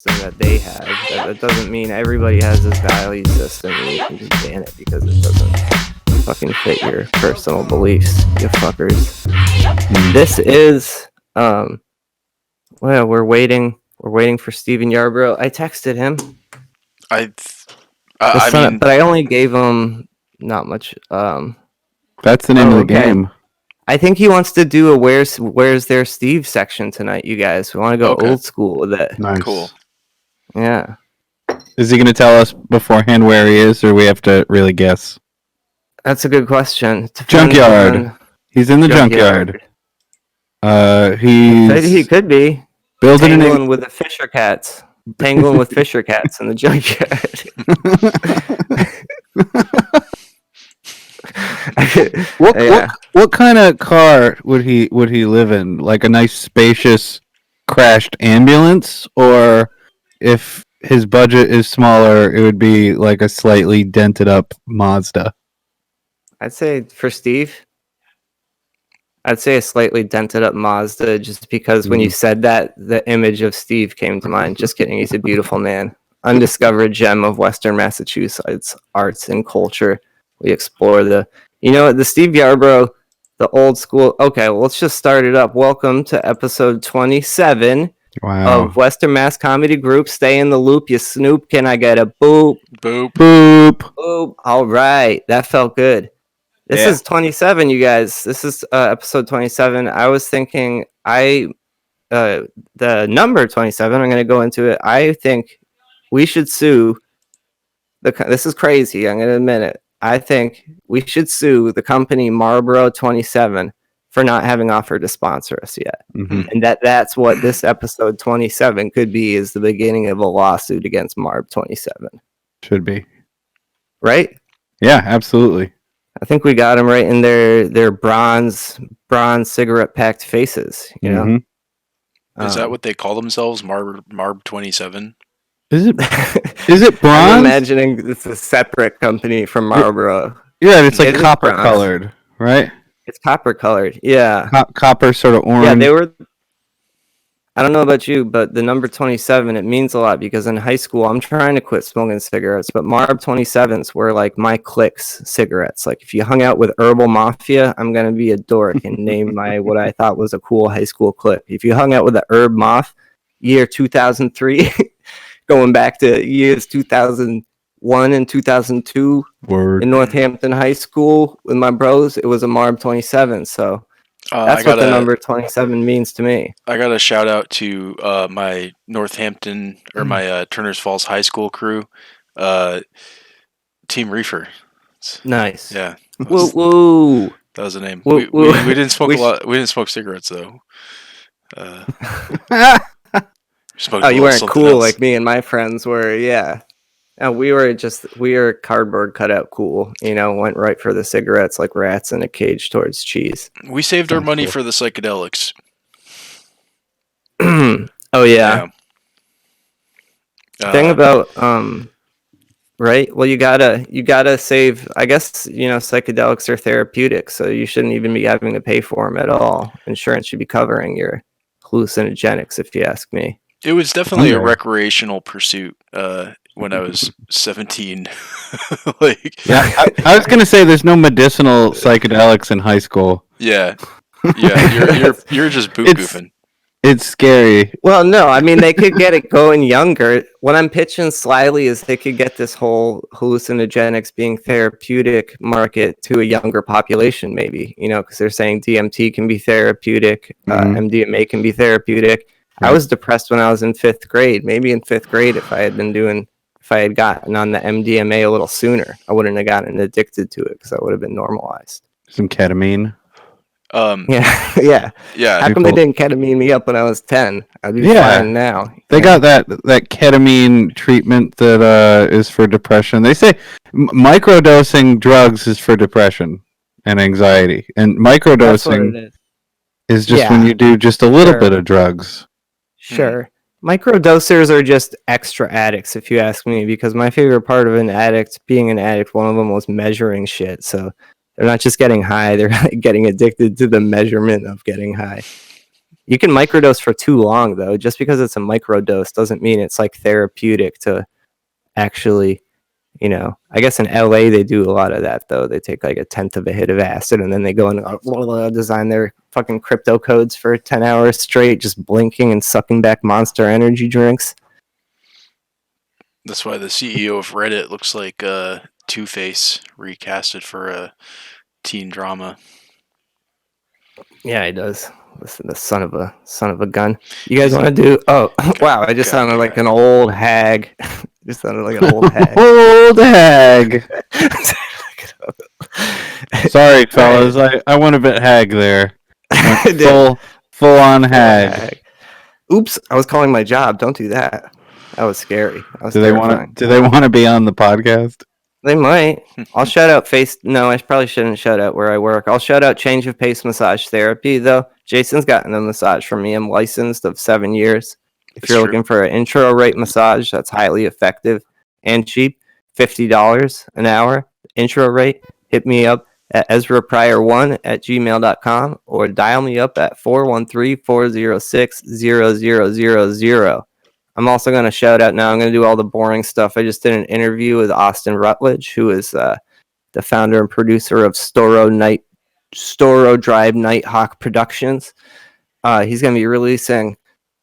that they have. That doesn't mean everybody has this value system and you can just ban it because it doesn't fucking fit your personal beliefs, you fuckers. This is well, we're waiting for Steven Yarbrough. I texted him. But I only gave him not much. That's the name of the game. I think he wants to do a where's their Steve section tonight, you guys. We want to go old school with it. Nice. Cool. Yeah. Is he going to tell us beforehand where he is, or we have to really guess? That's a good question. Junkyard. He's in the junkyard. He could be building tangling with the Fisher Cats. Tangling with Fisher Cats in the junkyard. What kind of car would he live in? Like a nice spacious crashed ambulance, or if his budget is smaller, it would be like a slightly dented up Mazda? I'd say for Steve, I'd say a slightly dented up Mazda, just because when you said that, the image of Steve came to mind. Just kidding, he's a beautiful man. Undiscovered gem of Western Massachusetts arts and culture. We explore the Steve Yarbrough, the old school. Okay, well, let's just start it up. Welcome to episode 27 of Western Mass Comedy Group. Stay in the loop, you Snoop. Can I get a boop? Boop. Boop. Boop. All right, that felt good. This is 27, you guys. This is episode 27. I was thinking, the number 27, I'm going to go into it. I think we should sue. This is crazy. I'm going to admit it. I think we should sue the company Marlboro 27 for not having offered to sponsor us yet. Mm-hmm. And that's what this episode 27 could be, is the beginning of a lawsuit against Marb 27. Should be. Right? Yeah, absolutely. I think we got them right in their bronze cigarette packed faces, you know? Mm-hmm. Is that what they call themselves? Marb 27? Is it bronze? I'm imagining it's a separate company from Marlboro. Yeah, it's like copper colored, right? It's copper colored, yeah. Copper sort of orange. Yeah, they were. I don't know about you, but the number 27, it means a lot, because in high school, I'm trying to quit smoking cigarettes, but Marb 27s were like my clique's cigarettes. Like, if you hung out with Herbal Mafia, I'm going to be a dork and name what I thought was a cool high school clique. If you hung out with the Herb Moth, year 2003, going back to years 2001 and 2002 in Northampton High School with my bros, it was a Marb 27. So that's what the number 27 means to me. I got a shout out to my Northampton or my Turners Falls High School crew, Team Reefer. Nice. Yeah. Woo. That was the name. Woo, we didn't smoke a lot. We didn't smoke cigarettes though. You weren't cool else. Like me and my friends were. Yeah. No, we were cardboard cutout cool, went right for the cigarettes like rats in a cage towards cheese. We saved our money for the psychedelics. Oh yeah. Thing about right? Well, you gotta save. I guess psychedelics are therapeutic, so you shouldn't even be having to pay for them at all. Insurance should be covering your hallucinogenics, if you ask me. It was definitely a recreational pursuit when I was 17. I was gonna say there's no medicinal psychedelics in high school. Yeah, you're just goofing. It's scary. Well, no, I mean, they could get it going younger. What I'm pitching slyly is they could get this whole hallucinogenics being therapeutic market to a younger population, maybe, because they're saying DMT can be therapeutic, MDMA can be therapeutic. Right. I was depressed when I was in 5th grade. Maybe in 5th grade, if I had gotten on the MDMA a little sooner, I wouldn't have gotten addicted to it, because I would have been normalized. Some ketamine. Yeah. How come they didn't ketamine me up when I was 10? I'd be fine now. They got that ketamine treatment that is for depression. They say microdosing drugs is for depression and anxiety, and microdosing is just when you do just a little bit of drugs. Sure. Microdosers are just extra addicts, if you ask me, because my favorite part of being an addict, one of them was measuring shit. So they're not just getting high, they're getting addicted to the measurement of getting high. You can microdose for too long, though. Just because it's a microdose doesn't mean it's like therapeutic to actually, I guess in LA they do a lot of that, though. They take like a tenth of a hit of acid and then they go and design their fucking crypto codes for 10 hours straight, just blinking and sucking back Monster energy drinks. That's why the CEO of Reddit looks like Two-Face recasted for a teen drama. Yeah, he does. Listen, the son of a gun. You guys want to do? Oh, wow! I just sounded like an old hag. Just sounded like an old hag. Old hag. Sorry, fellas. I went a bit hag there. Full on hag. Oops! I was calling my job. Don't do that. That was scary. Do they want to be on the podcast? They might. I'll shout out No, I probably shouldn't shout out where I work. I'll shout out Change of Pace Massage Therapy, though. Jason's gotten a massage from me. I'm licensed of 7 years. If you're looking for an intro rate massage that's highly effective and cheap, $50 an hour. Intro rate, hit me up at EzraPryor1@gmail.com or dial me up at 413-406-0000. I'm also going to shout out now. I'm going to do all the boring stuff. I just did an interview with Austin Rutledge, who is the founder and producer of Storo Drive Nighthawk Productions. He's going to be releasing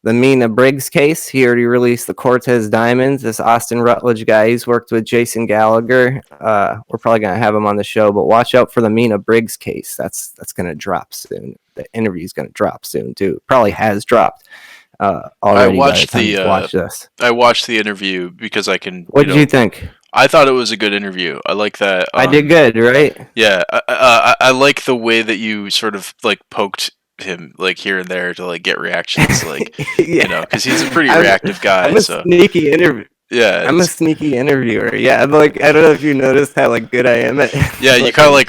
the Mina Briggs case. He already released the Cortez Diamonds. This Austin Rutledge guy, he's worked with Jason Gallagher. We're probably going to have him on the show, but watch out for the Mina Briggs case. That's going to drop soon. The interview is going to drop soon, too. Probably has dropped. I watched the interview because I can. What did you think? I thought it was a good interview. I like that. I did good, right? Yeah, I like the way that you sort of like poked him like here and there to like get reactions, like because he's a pretty reactive guy. I'm a sneaky interview. Yeah, I'm a sneaky interviewer. Yeah, I'm like, I don't know if you noticed how like good I am at. Yeah, you kind of like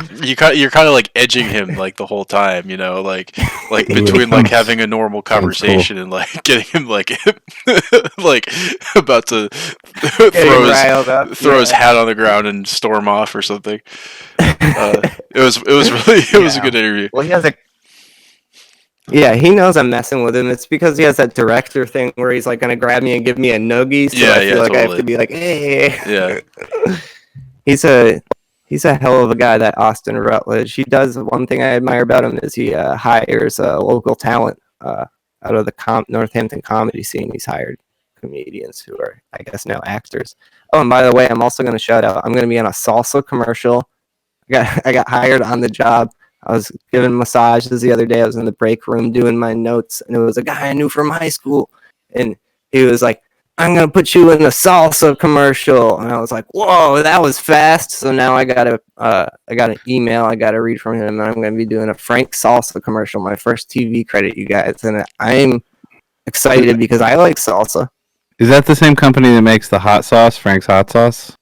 you're kind of like edging him like the whole time, like between like having a normal conversation and like getting him like like about to throw his hat on the ground and storm off or something. It was a good interview. Well, he has he knows I'm messing with him. It's because he has that director thing where he's like gonna grab me and give me a noogie. So I feel like totally. I have to be like, hey. Yeah. He's a hell of a guy, that Austin Rutledge. He does one thing I admire about him is he hires local talent out of the Northampton comedy scene. He's hired comedians who are, I guess, now actors. Oh, and by the way, I'm also gonna shout out. I'm gonna be on a salsa commercial. I got hired on the job. I was giving massages the other day. I was in the break room doing my notes, and it was a guy I knew from high school. And he was like, I'm going to put you in the salsa commercial. And I was like, whoa, that was fast. So now I got an email I got to read from him, and I'm going to be doing a Frank salsa commercial, my first TV credit, you guys. And I'm excited because I like salsa. Is that the same company that makes the hot sauce, Frank's Hot Sauce?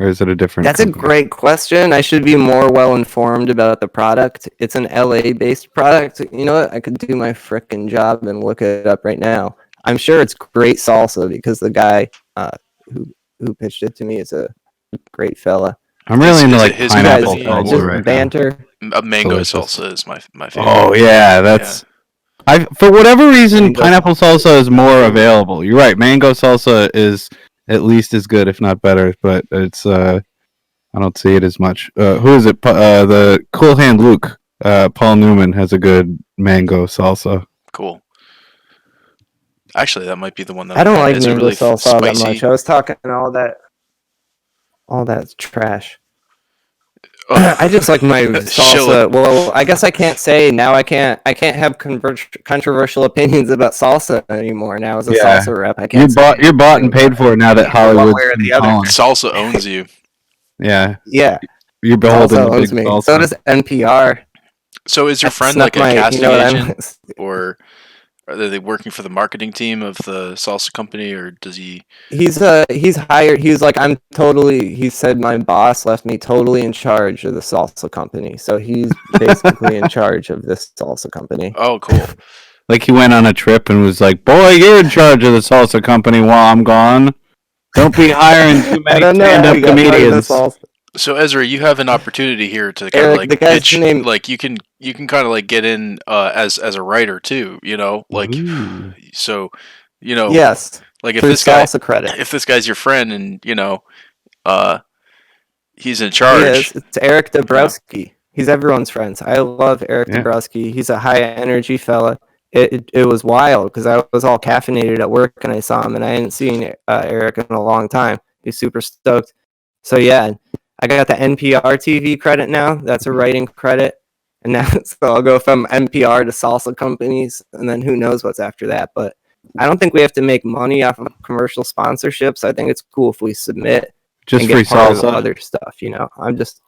Or is it a different That's company? A great question. I should be more well informed about the product. It's an LA-based product. You know what? I could do my frickin' job and look it up right now. I'm sure it's great salsa because the guy who pitched it to me is a great fella. I'm really into like his pineapple salsa right banter. Mango salsa is my favorite. Oh yeah, that's. Yeah. For whatever reason, pineapple salsa is more available. You're right. Mango salsa is at least as good, if not better, but it's I don't see it as much. Who is it? The Cool Hand Luke. Paul Newman has a good mango salsa. Cool. Actually, that might be the one that I don't like mango really salsa that much. I was talking all that trash. I just like my salsa. Well, I guess I can't say now. I can't have controversial opinions about salsa anymore. Now as a salsa rep, I can't. You're bought and paid for now that Hollywood's salsa owns you. Yeah. You're beholden to big salsa. So does NPR. So is your friend like a casting agent, or are they working for the marketing team of the salsa company, or does he? He's hired. He's like, he said my boss left me totally in charge of the salsa company. So he's basically in charge of this salsa company. Oh, cool. Like he went on a trip and was like, boy, you're in charge of the salsa company while I'm gone. Don't be hiring too many stand-up comedians. So Ezra, you have an opportunity here to kind of Eric, like the guy's pitch, name. like you can kind of like get in as a writer too, like Ooh. so, Yes, like if through this guy salsa credit. if this guy's your friend and uh he's in He is. charge, It's Eric you know. Dabrowski. He's everyone's friends. I love Eric Yeah. Dabrowski. He's a high energy fella. It was wild because I was all caffeinated at work and I saw him and I hadn't seen Eric in a long time. He's super stoked. So yeah, I got the NPR TV credit now. That's a writing credit. And now so I'll go from NPR to salsa companies and then who knows what's after that. But I don't think we have to make money off of commercial sponsorships. I think it's cool if we submit Just and free get part of the salsa. other stuff, I'm just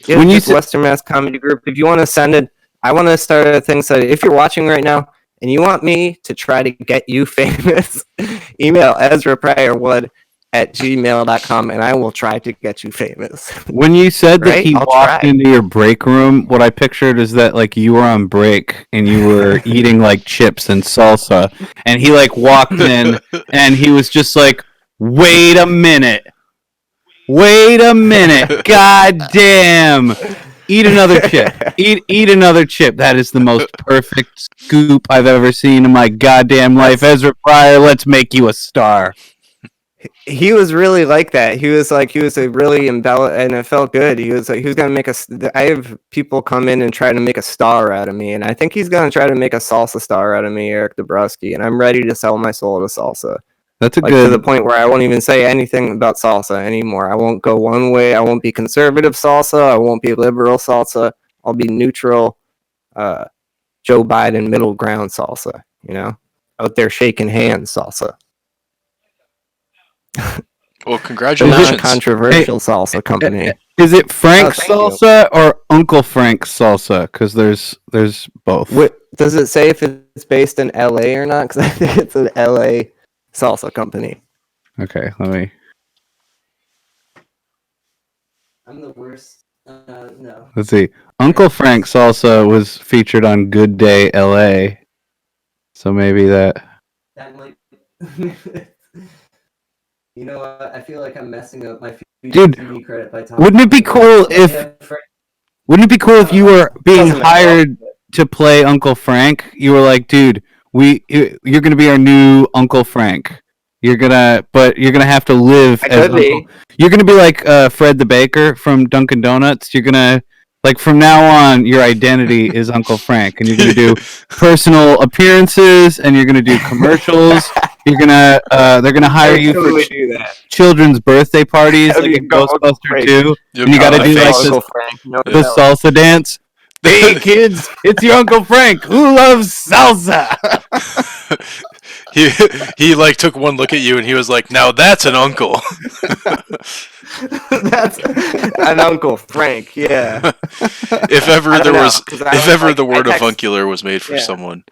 When you just Western Mass Comedy Group. If you want to send it, I want to start a thing. So if you're watching right now and you want me to try to get you famous, email EzraPryorwood@gmail.com and I will try to get you famous. When you said that Right? he I'll walked try. into your break room, what I pictured is that like you were on break and you were eating like chips and salsa, and he like walked in and he was just like, "Wait a minute, god damn, eat another chip, eat another chip." That is the most perfect scoop I've ever seen in my goddamn life. Ezra Pryor, let's make you a star. He was really like that. He was a really embellished, and it felt good. He was gonna make I have people come in and try to make a star out of me, and I think he's gonna try to make a salsa star out of me, Eric Dabrowski. And I'm ready to sell my soul to salsa. That's a Like good. to the point where I won't even say anything about salsa anymore. I won't go one way. I won't be conservative salsa. I won't be liberal salsa. I'll be neutral, Joe Biden middle ground salsa. Out there shaking hands salsa. Well, The congratulations. non-controversial salsa company. Is it Frank thank you. salsa or Uncle Frank salsa? Because there's both. Does it say if it's based in LA or not? Because I think it's an LA salsa company. Okay, let me. I'm the worst. No. Let's see. Uncle Frank salsa was featured on Good Day LA. So maybe that. That might. You know what? I feel like I'm messing up my Dude, TV credit by talking. Wouldn't it be cool if you were being Doesn't matter. hired to play Uncle Frank? You were like, dude, you're gonna be our new Uncle Frank. You're gonna have to live I as could be. Uncle. You're gonna be like Fred the Baker from Dunkin' Donuts. You're gonna like from now on, your identity is Uncle Frank, and you're gonna do personal appearances, and you're gonna do commercials. You're gonna they're gonna hire you for do that. children's birthday parties, How do like you in go Uncle Ghostbuster Frank? 2, and you gotta do like Uncle Frank. the salsa dance. Hey kids, it's your Uncle Frank who loves salsa. he like took one look at you and he was like, "Now that's an uncle." That's an Uncle Frank. Yeah. If ever I don't there know, was, 'cause I if was ever like- the I word text- avuncular was made for Yeah. someone.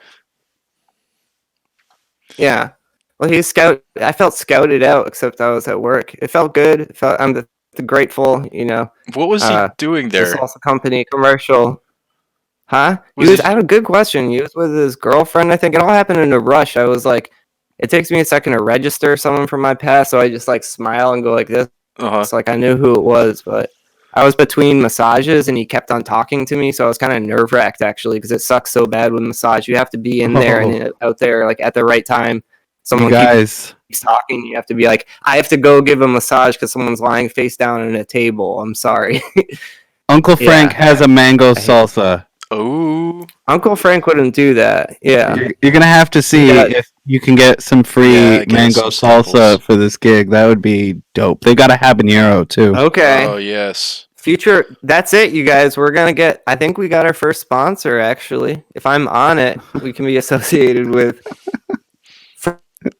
Yeah. Well, I felt scouted out, except I was at work. It felt good. I'm the grateful. What was he doing The there? salsa company commercial. Huh? Was he- I have a good question. He was with his girlfriend, I think. It all happened in a rush. I was like, it takes me a second to register someone from my past, so I just like smile and go like this. It's like I knew who it was, but I was between massages and he kept on talking to me, so I was kind of nerve wracked actually because it sucks so bad with massage. You have to be in there and out there like at the right time. Someone keeps talking. You have to be like, I have to go give a massage because someone's lying face down on a table. I'm sorry. Uncle Frank has a mango salsa. Oh, Uncle Frank wouldn't do that. Yeah. You're gonna have to see if you can get some free mango salsa samples. for this gig. That would be dope. They got a habanero too. Okay. Oh yes. Future. That's it, you guys. We're gonna get. I think we got our first sponsor. Actually, if I'm on it, we can be associated with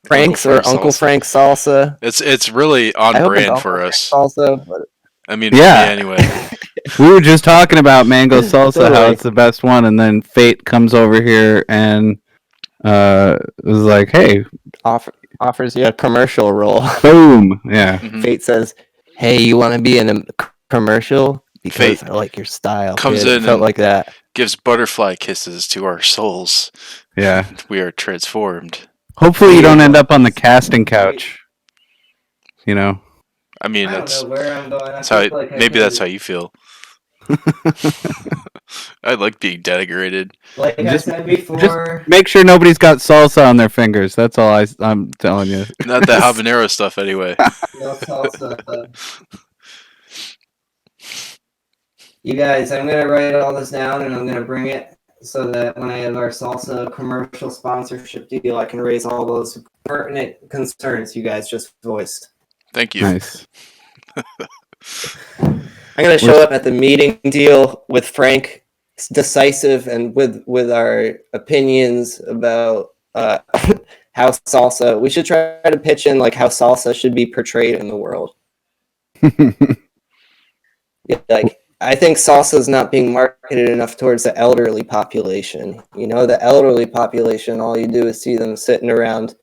Frank's or Uncle Frank salsa. It's really on brand for us. Salsa. But... I mean, for me anyway. We were just talking about mango salsa, how Totally. it's the best one, and then Fate comes over here and was like, "Hey, offers you a commercial role." boom, yeah." Mhm. Fate says, "Hey, you want to be in a commercial? Because Fate I like your style." comes kid. in It felt and- like that. Gives butterfly kisses to our souls. Yeah. We are transformed. Hopefully, you don't end up on the casting couch. You know. I mean, I don't that's know where I'm going. that's how maybe that's how you feel. I like being denigrated. Like I said before. Make sure nobody's got salsa on their fingers. That's all I'm telling you. Not the habanero stuff, anyway. No salsa. You guys, I'm gonna write all this down and I'm gonna bring it so that when I have our salsa commercial sponsorship deal, I can raise all those pertinent concerns you guys just voiced. Thank you. Nice. I'm gonna show up at the meeting deal with Frank, decisive, and with our opinions about how salsa. We should try to pitch in like how salsa should be portrayed in the world. Yeah, like I think salsa is not being marketed enough towards the elderly population. You know, the elderly population, all you do is see them sitting around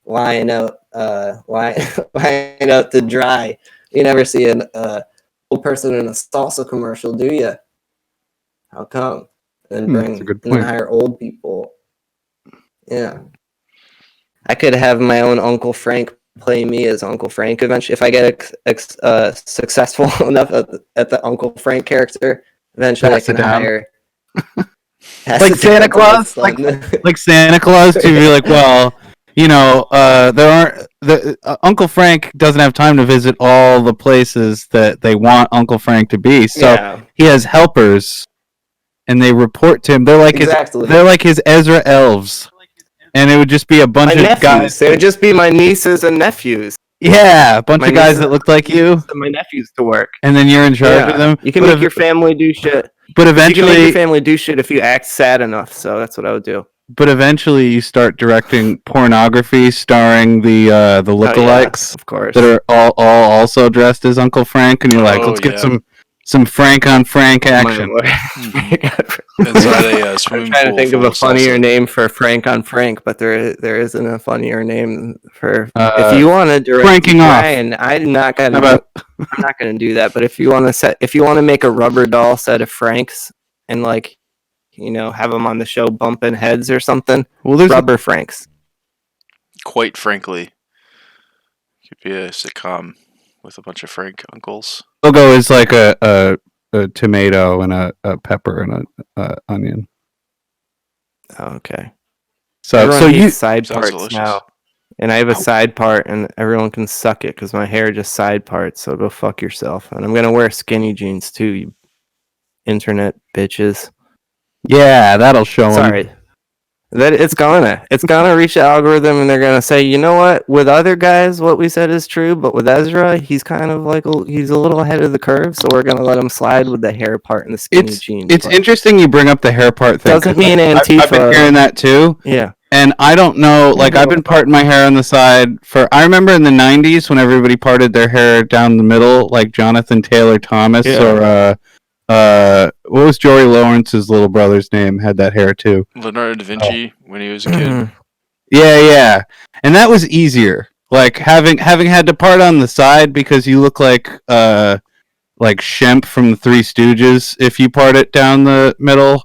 lying out to dry. You never see an old person in a salsa commercial, do you? How come? And hire old people. Yeah. I could have my own Uncle Frank play me as Uncle Frank eventually. If I get successful enough at the Uncle Frank character, eventually I can hire... like Santa Claus? Like Santa Claus to be like, well... You know, Uncle Frank doesn't have time to visit all the places that they want Uncle Frank to be, so he has helpers, and they report to him. They're like his Ezra elves, and it would just be a bunch of guys. They would just be my nieces and nephews. Yeah, a bunch of guys that looked like you. My nephews to work, and then you're in charge of them. You can make your family do shit, but eventually, you can make your family do shit if you act sad enough. So that's what I would do. But eventually, you start directing pornography starring the lookalikes, of course, that are all also dressed as Uncle Frank, and you're like, let's get some Frank on Frank action. Inside a swimming I'm trying to think of a funnier salsa. name for Frank on Frank, but there isn't a funnier name for. If you want to direct Franking off, and I'm not gonna do that. But if you want to make a rubber doll set of Franks and like, you know, have them on the show bumping heads or something. Well, there's rubber Franks. Quite frankly, could be a sitcom with a bunch of Frank uncles. Logo is like a tomato and a pepper and a onion. Oh, okay. So you side parts now, and I have a side part, and everyone can suck it because my hair just side parts. So go fuck yourself. And I'm gonna wear skinny jeans too, you internet bitches. Yeah, that'll show them. Sorry. That it's gonna reach the algorithm, and they're gonna say, you know what? With other guys, what we said is true, but with Ezra, he's kind of like he's a little ahead of the curve, so we're gonna let him slide with the hair part and the skinny jeans. It's interesting you bring up the hair part thing. Doesn't mean Antifa. I've been hearing that too. Yeah. And I don't know, like I've been parting my hair on the side I remember in the 90s when everybody parted their hair down the middle, like Jonathan Taylor Thomas or what was Jory Lawrence's little brother's name? Had that hair too. Leonardo da Vinci when he was a kid. Yeah, and that was easier. Like having had to part on the side because you look like Shemp from the Three Stooges if you part it down the middle.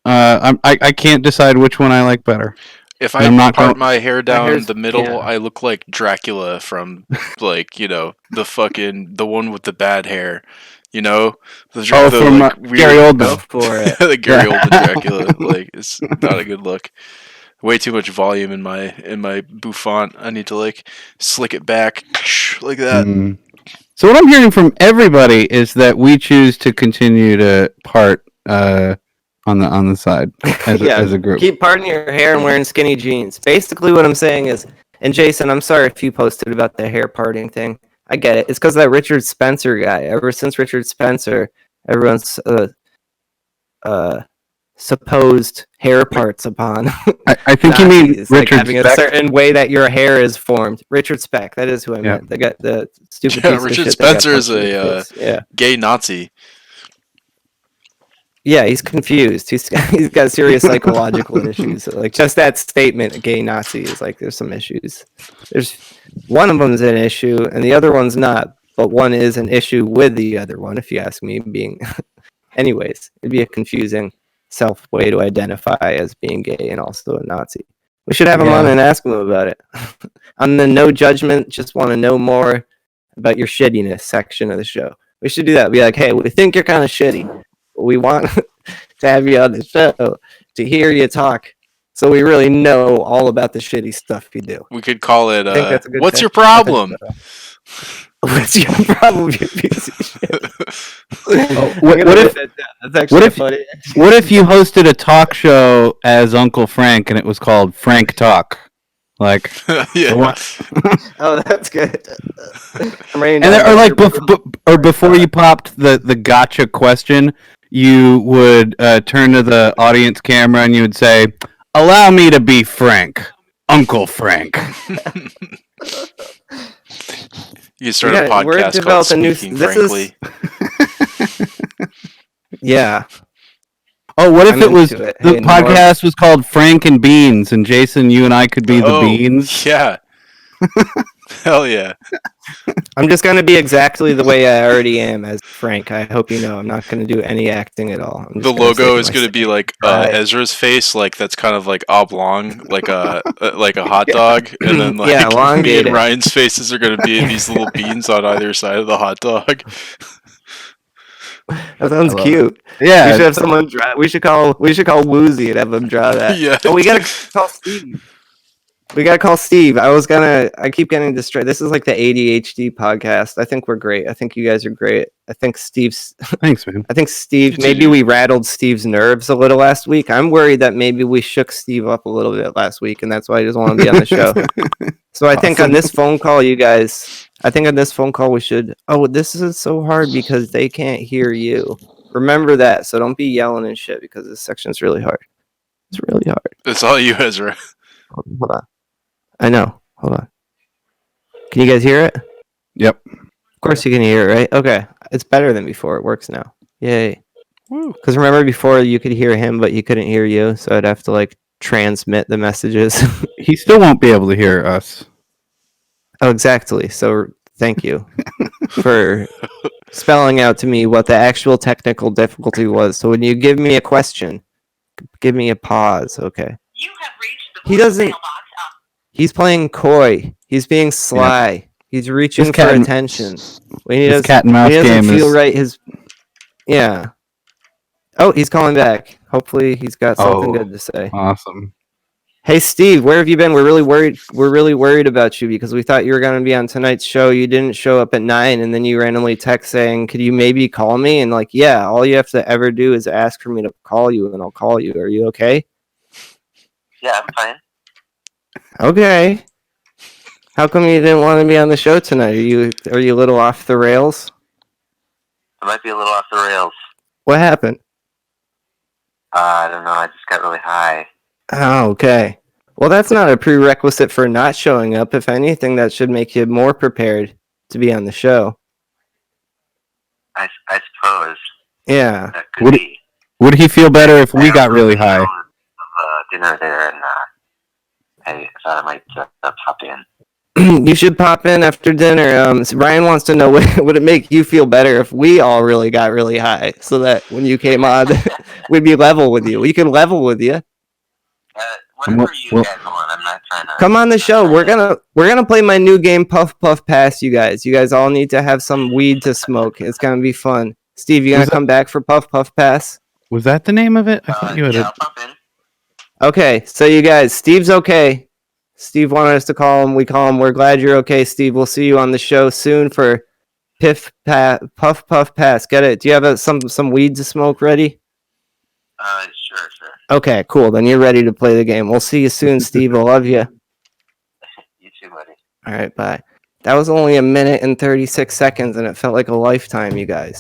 I can't decide which one I like better. If I part my hair down the middle, I look like Dracula from like, you know, the one with the bad hair. You know, from Gary Oldman. For it. The Gary Oldman Dracula, like it's not a good look. Way too much volume in my bouffant. I need to like slick it back like that. Mm. So what I'm hearing from everybody is that we choose to continue to part on the side as a group. Keep parting your hair and wearing skinny jeans. Basically, what I'm saying is, and Jason, I'm sorry if you posted about the hair parting thing. I get it. It's because that Richard Spencer guy. Ever since Richard Spencer, everyone's supposed hair parts upon. I think you mean Richard like having Speck. A certain way that your hair is formed. Richard Speck. That is who I meant. They got the stupid. Yeah, Richard Spencer is a gay Nazi. Yeah, he's confused. He's got serious psychological issues. Like just that statement, "gay Nazi," is like there's some issues. There's one of them is an issue, and the other one's not. But one is an issue with the other one, if you ask me. Anyways, it'd be a confusing way to identify as being gay and also a Nazi. We should have him on and ask him about it. On the no judgment, just want to know more about your shittiness section of the show. We should do that. Be like, hey, we think you're kind of shitty. We want to have you on the show to hear you talk, so we really know all about the shitty stuff you do. We could call it, I think that's a good what's your section. problem? What's your problem, you piece of shit? What if that's actually funny. What if you hosted a talk show as Uncle Frank and it was called Frank Talk? Like, Yeah. Oh, that's good. Or before you popped the gotcha question, you would turn to the audience camera and you would say, "Allow me to be Frank, Uncle Frank." You start a podcast called Speaking Frankly. Yeah. Oh, what if I'm it was into it. the Hey, podcast was called Frank and Beans, and Jason, you and I could be the beans? Yeah. Hell yeah. I'm just gonna be exactly the way I already am as Frank. I hope you know I'm not gonna do any acting at all. The logo is gonna be like Ezra's face, like that's kind of like oblong, like a hot dog, and then like me and Ryan's faces are gonna be these little beans on either side of the hot dog. That sounds cute. Yeah, we should have someone draw. We should call Woozy and have him draw that. Yeah. Oh, we gotta call Steve. I keep getting distracted. This is like the ADHD podcast. I think we're great. I think you guys are great. I think Steve's. Thanks, man. I think Steve. Maybe we rattled Steve's nerves a little last week. I'm worried that maybe we shook Steve up a little bit last week, and that's why he doesn't want to be on the show. So I think on this phone call, you guys. I think on this phone call we should. Oh, this is so hard because they can't hear you. Remember that. So don't be yelling and shit because this section's really hard. It's really hard. It's all you, Ezra. Hold on. I know. Hold on. Can you guys hear it? Yep. Of course you can hear it, right? Okay. It's better than before. It works now. Yay. Because remember before you could hear him, but you couldn't hear you, so I'd have to like transmit the messages. He still won't be able to hear us. Oh, exactly. So thank you for spelling out to me what the actual technical difficulty was. So when you give me a question, give me a pause. Okay. You have reached the voicemail box. He's playing coy. He's being sly. Yep. He's reaching for attention. His cat and mouse game feel right. Yeah. Oh, he's calling back. Hopefully, he's got something good to say. Awesome. Hey, Steve, where have you been? We're really worried. We're really worried about you because we thought you were going to be on tonight's show. You didn't show up at 9, and then you randomly text saying, "Could you maybe call me?" And like, yeah, all you have to ever do is ask for me to call you, and I'll call you. Are you okay? Yeah, I'm fine. Okay. How come you didn't want to be on the show tonight? Are you a little off the rails? I might be a little off the rails. What happened? I don't know. I just got really high. Oh, okay. Well, that's not a prerequisite for not showing up. If anything, that should make you more prepared to be on the show. I suppose. Yeah. That could be. Would he feel better if we got really high? Dinner there, and I thought I might pop in. You should pop in after dinner. Ryan wants to know, would it make you feel better if we all really got really high, so that when you came on, we'd be level with you. We could level with you. Whatever you guys want. I'm not trying to. Come on the show. We're gonna play my new game, Puff Puff Pass. You guys all need to have some weed to smoke. It's gonna be fun. Steve, you gonna come back for Puff Puff Pass? Was that the name of it? I thought you had I'll pop in. Okay, so you guys, Steve's okay. Steve wanted us to call him. We call him. We're glad you're okay, Steve. We'll see you on the show soon for Puff Puff Pass. Get it? Do you have some weed to smoke ready? Sure. Okay, cool. Then you're ready to play the game. We'll see you soon, Steve. I love you. You too, buddy. All right, bye. That was only 1 minute and 36 seconds, and it felt like a lifetime, you guys.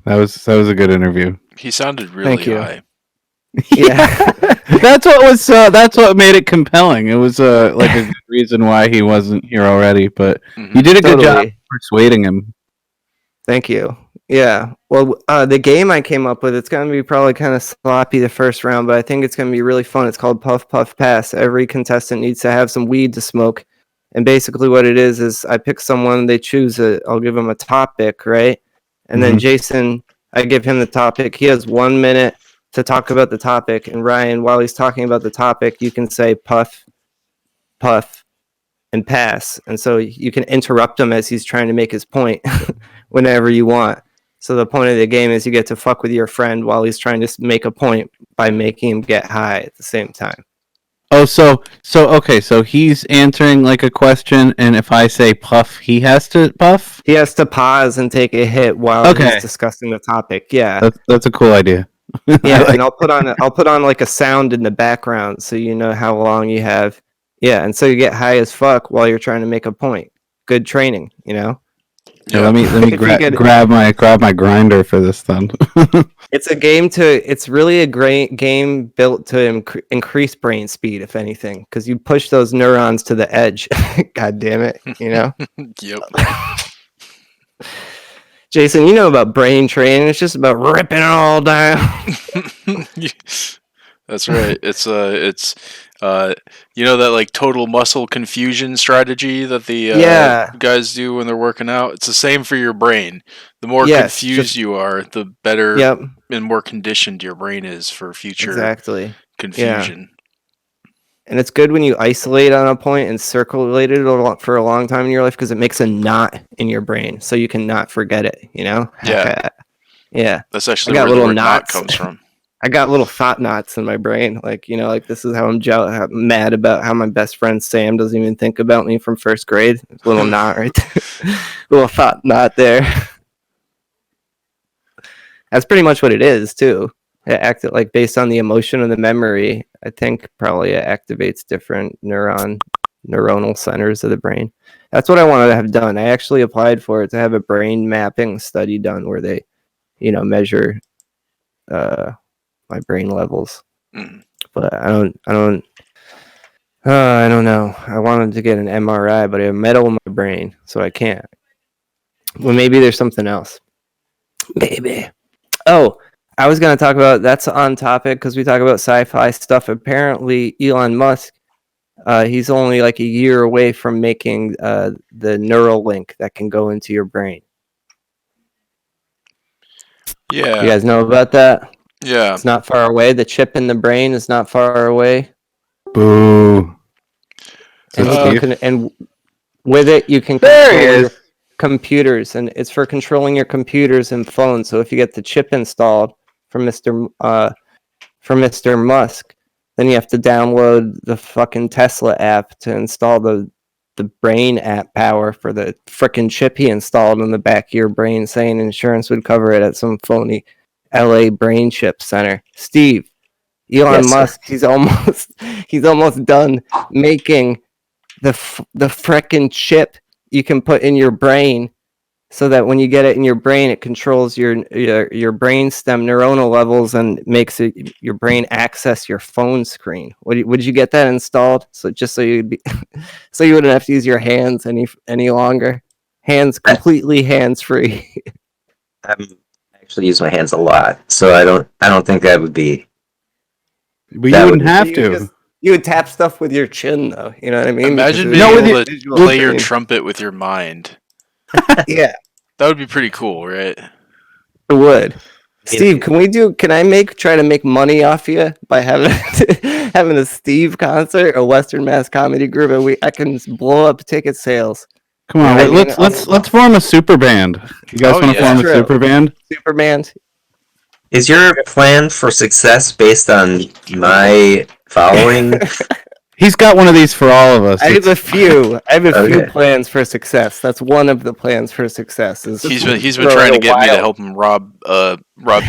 That was a good interview. He sounded really high. Yeah. That's what made it compelling. It was like a good reason why he wasn't here already, but you did a good job persuading him. Thank you. Yeah. Well, the game I came up with, it's going to be probably kind of sloppy the first round, but I think it's going to be really fun. It's called Puff Puff Pass. Every contestant needs to have some weed to smoke. And basically what it is I pick someone, they choose I'll give them a topic, right? And then Jason, I give him the topic. He has 1 minute to talk about the topic. And Ryan, while he's talking about the topic, you can say puff, puff, and pass. And so you can interrupt him as he's trying to make his point whenever you want. So the point of the game is you get to fuck with your friend while he's trying to make a point by making him get high at the same time. Oh, so okay, so he's answering like a question, and if I say puff, he has to puff? He has to pause and take a hit while he's discussing the topic. Yeah. That's a cool idea. Yeah, and I'll put on like a sound in the background so you know how long you have. Yeah, and so you get high as fuck while you're trying to make a point. Good training, you know? Yeah, let me grab my grinder for this then. It's really a great game built to increase brain speed, if anything, because you push those neurons to the edge. God damn it, you know? Yep. Jason, you know about brain training. It's just about ripping it all down. That's right. It's you know that like total muscle confusion strategy that the guys do when they're working out. It's the same for your brain. The more confused you are, the better and more conditioned your brain is for future confusion. Yeah. And it's good when you isolate on a point and circulate it for a long time in your life because it makes a knot in your brain, so you can not forget it. You know? Yeah. Yeah. That's actually where the word knot comes from. I got little thought knots in my brain, like, you know, like this is how I'm mad about how my best friend Sam doesn't even think about me from first grade. There's a little knot right there. Little thought knot there. That's pretty much what it is too. It acted like based on the emotion and the memory. I think probably it activates different neuronal centers of the brain. That's what I wanted to have done. I actually applied for it to have a brain mapping study done where they, you know, measure my brain levels. But I don't know. I wanted to get an MRI, but I have metal in my brain, so I can't. Well, maybe there's something else. Maybe. Oh, I was going to talk about, that's on topic because we talk about sci-fi stuff. Apparently, Elon Musk, he's only like a year away from making the neural link that can go into your brain. Yeah. You guys know about that? Yeah. It's not far away. The chip in the brain is not far away. Boo. And with it, you can control your computers, and it's for controlling your computers and phones. So if you get the chip installed from Mr. Musk, then you have to download the fucking Tesla app to install the brain app power for the frickin' chip he installed in the back of your brain, saying insurance would cover it at some phony LA brain chip center. Steve, Elon Musk, he's almost done making the frickin' chip you can put in your brain, so that when you get it in your brain, it controls your brain stem neuronal levels and makes your brain access your phone screen. Would you get that installed? So just so you'd be, so you wouldn't have to use your hands any longer. Hands completely hands free. I actually use my hands a lot, so I don't think that would be. But you wouldn't have to. You would tap stuff with your chin, though. You know what I mean? Imagine being able to play your trumpet with your mind. Yeah. That would be pretty cool, right? It would. Steve, can I try to make money off you by having a Steve concert, a Western Mass Comedy group, and I can blow up ticket sales. Come on, let's form a super band. You guys want to form a super band? Super band. Is your plan for success based on my following? He's got one of these for all of us. I have a few plans for success. That's one of the plans for success. He's been trying to get me to help him rob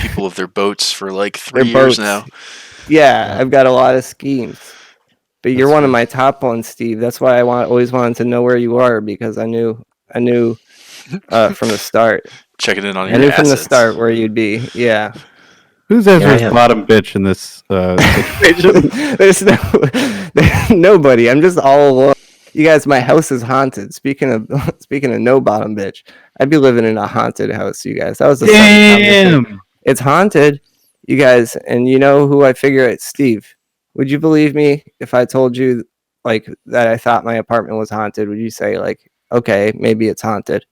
people of their boats for like 3 years now. Yeah, I've got a lot of schemes. But you're one of my top ones, Steve. That's why I always wanted to know where you are, because I knew from the start. Checking in on your I knew assets. from the start where you'd be. Yeah. Who's Ezra's bottom bitch in this situation? There's nobody. I'm just all alone. You guys, my house is haunted. Speaking of no bottom bitch, I'd be living in a haunted house, you guys. That was the damn. It's haunted, you guys, and you know who I figure it's Steve. Would you believe me if I told you like that I thought my apartment was haunted? Would you say like, okay, maybe it's haunted?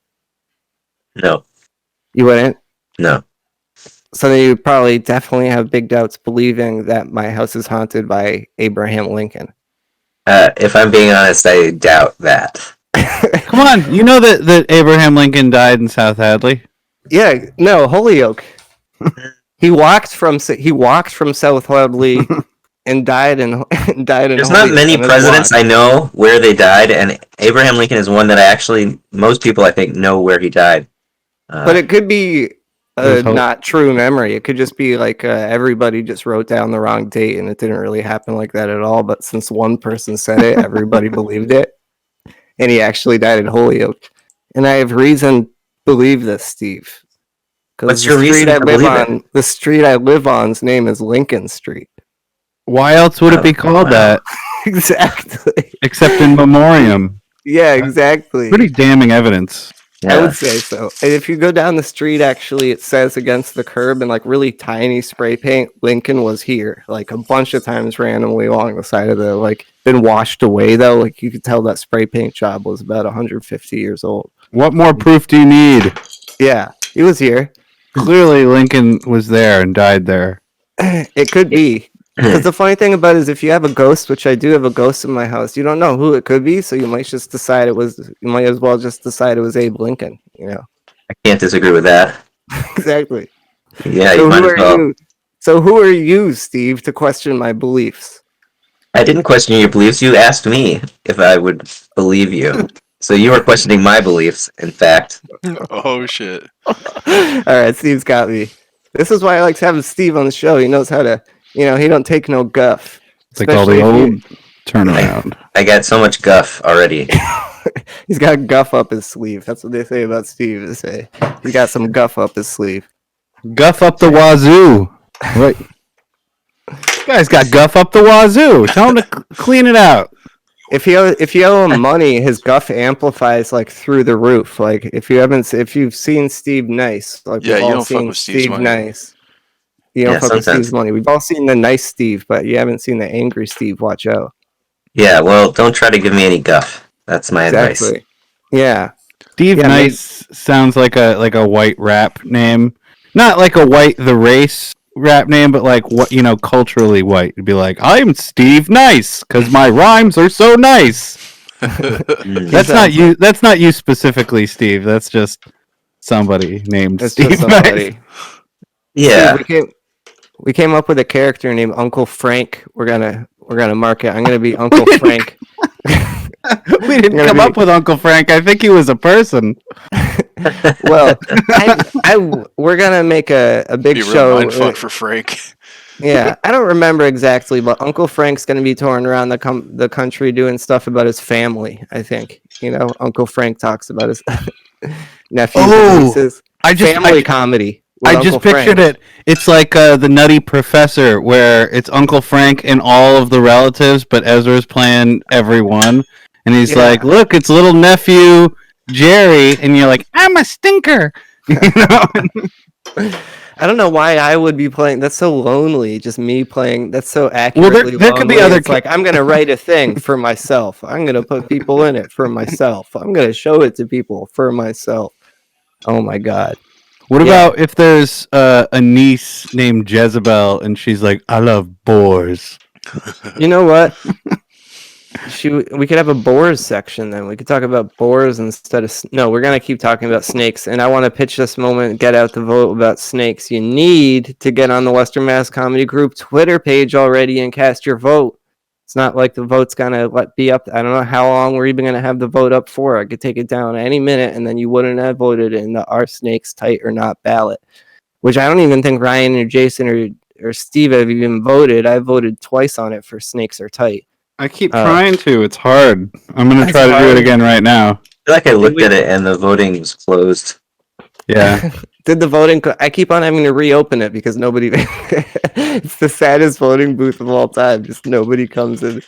No. You wouldn't? No. So then you probably definitely have big doubts believing that my house is haunted by Abraham Lincoln. If I'm being honest, I doubt that. Come on, you know that Abraham Lincoln died in South Hadley? Yeah, no, Holyoke. He walked from South Hadley and died in There's Holyoke. not many presidents I know where they died, and Abraham Lincoln is one that most people I think know where he died. But it could be not true memory. It could just be like everybody just wrote down the wrong date, and it didn't really happen like that at all. But since one person said it, everybody believed it, and he actually died in Holyoke. And I have reason to believe this, Steve. What's your reason to believe it? The street I live on's name is Lincoln Street. Why else would it be called that? Exactly. Except in memoriam. Yeah, exactly. Pretty damning evidence. Yeah. I would say so. And if you go down the street, actually, it says against the curb in like really tiny spray paint, Lincoln was here. Like a bunch of times randomly along the side of the, like, been washed away though. Like you could tell that spray paint job was about 150 years old. What more proof do you need? Yeah, he was here. Clearly Lincoln was there and died there. It could be. Because the funny thing about it is if you have a ghost, which I do have a ghost in my house, you don't know who it could be, so you might just decide you might as well just decide it was Abe Lincoln, you know. I can't disagree with that. Exactly. Yeah, so you might as well. So who are you, Steve, to question my beliefs? I didn't question your beliefs. You asked me if I would believe you. So you were questioning my beliefs, in fact. Oh, shit. All right, Steve's got me. This is why I like having Steve on the show. He knows how to, he don't take no guff. It's like all the old turnaround. I got so much guff already. He's got guff up his sleeve. That's what they say about Steve. They say he got some guff up his sleeve. Guff up the wazoo. Right. This guy's got guff up the wazoo. Tell him to clean it out. If you owe him money, his guff amplifies like through the roof. Like if you've seen Steve Nice, like yeah, we've you all don't fuck seen with Steve's Steve money. Nice. You don't fuck with Steve's money. We've all seen the nice Steve, but you haven't seen the angry Steve. Watch out. Yeah, well, don't try to give me any guff. That's my advice. Yeah. Steve Nice sounds like a white rap name. Not like a white the race rap name, but like what culturally white. It'd be like, I'm Steve Nice because my rhymes are so nice. That's not you. That's not you specifically, Steve. That's just somebody named Steve Nice. Yeah. Steve, we came up with a character named Uncle Frank. We're gonna mark it. I'm gonna be Uncle Frank. We didn't come up with Uncle Frank. I think he was a person. Well, we're gonna make a big show. Mind fuck for Frank. Yeah, I don't remember exactly, but Uncle Frank's gonna be touring around the country doing stuff about his family. I think Uncle Frank talks about his nephews and nieces. Family comedy. I just pictured it. It's like the Nutty Professor, where it's Uncle Frank and all of the relatives, but Ezra's playing everyone, and he's like, "Look, it's little nephew Jerry," and you're like, "I'm a stinker." I don't know why I would be playing. That's so lonely. Just me playing. That's so accurately. Well, there could be other. It's like I'm gonna write a thing for myself. I'm gonna put people in it for myself. I'm gonna show it to people for myself. Oh my god. What about if there's a niece named Jezebel and she's like, I love boars? You know what? We could have a boars section then. We could talk about boars instead of... No, we're going to keep talking about snakes. And I want to pitch this moment, get out the vote about snakes. You need to get on the Western Mass Comedy Group Twitter page already and cast your vote. It's not like the vote's going to be up. I don't know how long we're even going to have the vote up for. I could take it down any minute, and then you wouldn't have voted in the Are Snakes Tight or Not ballot, which I don't even think Ryan or Jason or Steve have even voted. I voted twice on it for Snakes Are Tight. I keep trying to. It's hard. I'm going to try to do it again right now. I feel like I looked at it and the voting was closed. Yeah. Did the voting... I keep on having to reopen it because nobody... It's the saddest voting booth of all time. Just nobody comes in.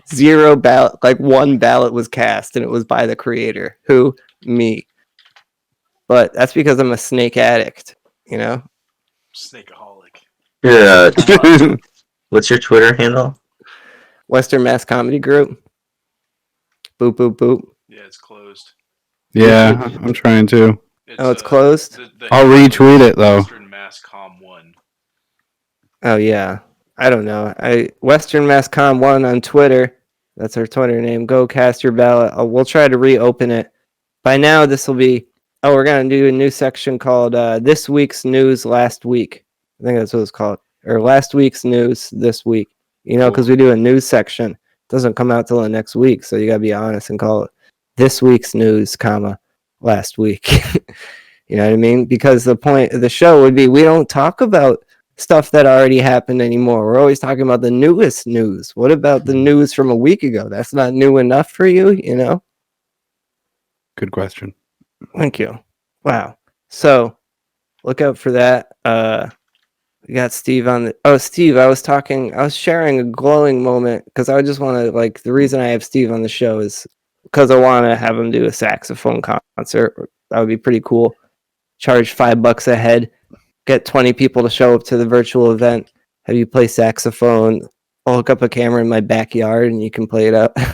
Zero ballot. Like one ballot was cast and it was by the creator. Who? Me. But that's because I'm a snake addict, Snakeaholic. What's your Twitter handle? Western Mass Comedy Group. Boop, boop, boop. Yeah, it's closed. Yeah, I'm trying to. It's closed? I'll retweet it, though. Western Mass Com 1. Oh, yeah. I don't know. Western Masscom 1 on Twitter. That's our Twitter name. Go cast your ballot. We'll try to reopen it. By now, this will be. Oh, we're gonna do a new section called "This Week's News Last Week." I think that's what it's called, or "Last Week's News This Week." You know, because we do a news section. It doesn't come out till the next week, so you gotta be honest and call it "This Week's News, last week." You know what I mean? Because the point of the show would be we don't talk about stuff that already happened anymore. We're always talking about the newest news. What about the news from a week ago? That's not new enough for you, you know? Good question. Thank you. Wow. So look out for that. We got Steve on the. Oh, Steve, I was sharing a glowing moment because I just want to, like, the reason I have Steve on the show is because I want to have him do a saxophone concert. That would be pretty cool. Charge $5 a head. Get 20 people to show up to the virtual event. Have you play saxophone? I'll hook up a camera in my backyard and you can play it up. I'll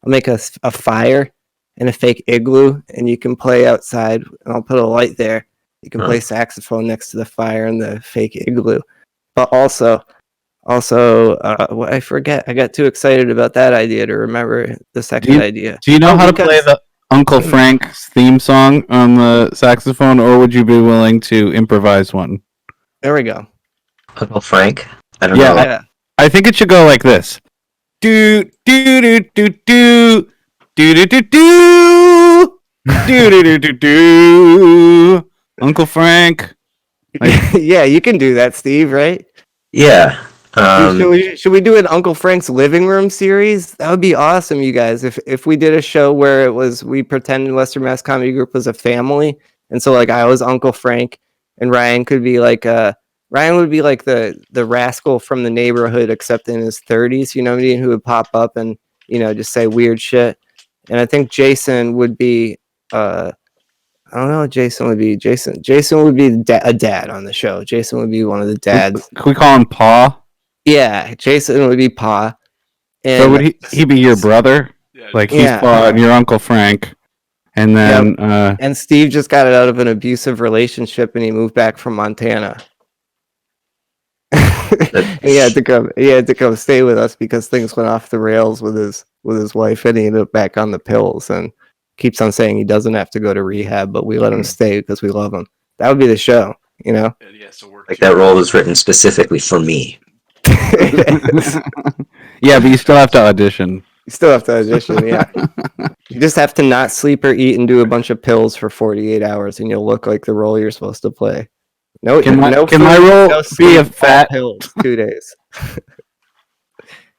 make a fire and a fake igloo and you can play outside. And I'll put a light there. You can play saxophone next to the fire and the fake igloo. But also, I forget. I got too excited about that idea to remember the second idea. Do you know how to play the Uncle Frank's theme song on the saxophone, or would you be willing to improvise one? There we go. Uncle Frank? I don't know. Yeah. I think it should go like this. Do do do do do do do do do do do do do. Uncle Frank. Yeah, you can do that, Steve, right? Yeah. Should we do an Uncle Frank's living room series? That would be awesome, you guys. If we did a show where we pretended Western Mass Comedy Group was a family, and so like I was Uncle Frank, and Ryan could be like Ryan would be like the rascal from the neighborhood, except in his 30s. You know what I mean? Who would pop up and just say weird shit. And I think Jason would be I don't know. Jason would be a dad on the show. Jason would be one of the dads. Can we call him Pa? Yeah, Jason would be Pa. And So would he be your brother? Like he's Pa and your Uncle Frank. And then and Steve just got out of an abusive relationship and he moved back from Montana. He had to come stay with us because things went off the rails with his wife and he ended up back on the pills and keeps on saying he doesn't have to go to rehab, but we let him stay because we love him. That would be the show, Like that role was written specifically for me. Yeah, but you still have to audition. Yeah. You just have to not sleep or eat and do a bunch of pills for 48 hours and you'll look like the role you're supposed to play. Can my role be a fat pills 2 days?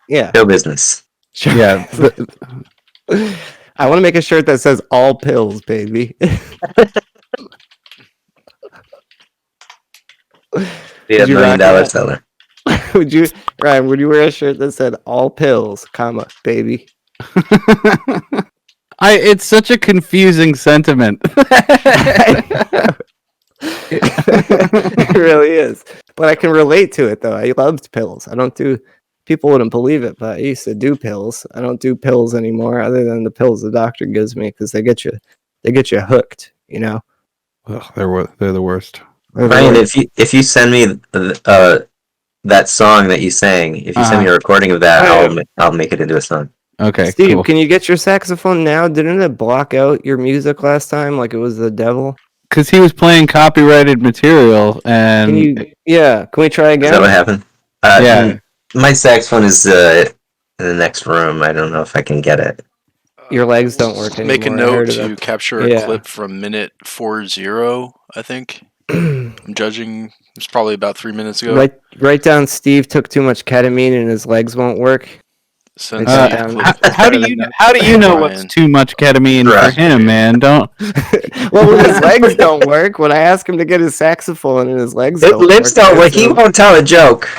Yeah. Show business. Yeah. I want to make a shirt that says all pills, baby. Be $1 million seller. Ryan, would you wear a shirt that said all pills, baby? It's such a confusing sentiment. It really is. But I can relate to it though. I loved pills. People wouldn't believe it, but I used to do pills. I don't do pills anymore other than the pills the doctor gives me because they get you hooked, Ugh, they're the worst. Ryan, if you send me that song that you sang, if you send me a recording of that, I'll make it into a song. Okay, Steve, cool. can you get your saxophone now? Didn't it block out your music last time like it was the devil? Because he was playing copyrighted material, and can we try again? Is that what happened? Yeah. My saxophone is in the next room. I don't know if I can get it. Your legs don't work anymore. Make a note to capture a clip from minute 40, I think. I'm judging. It's probably about 3 minutes ago. Write down Steve took too much ketamine and his legs won't work. How do you know what's too much ketamine for him, man? Don't. Well, when his legs don't work, when I ask him to get his saxophone and his legs don't work, he won't tell a joke.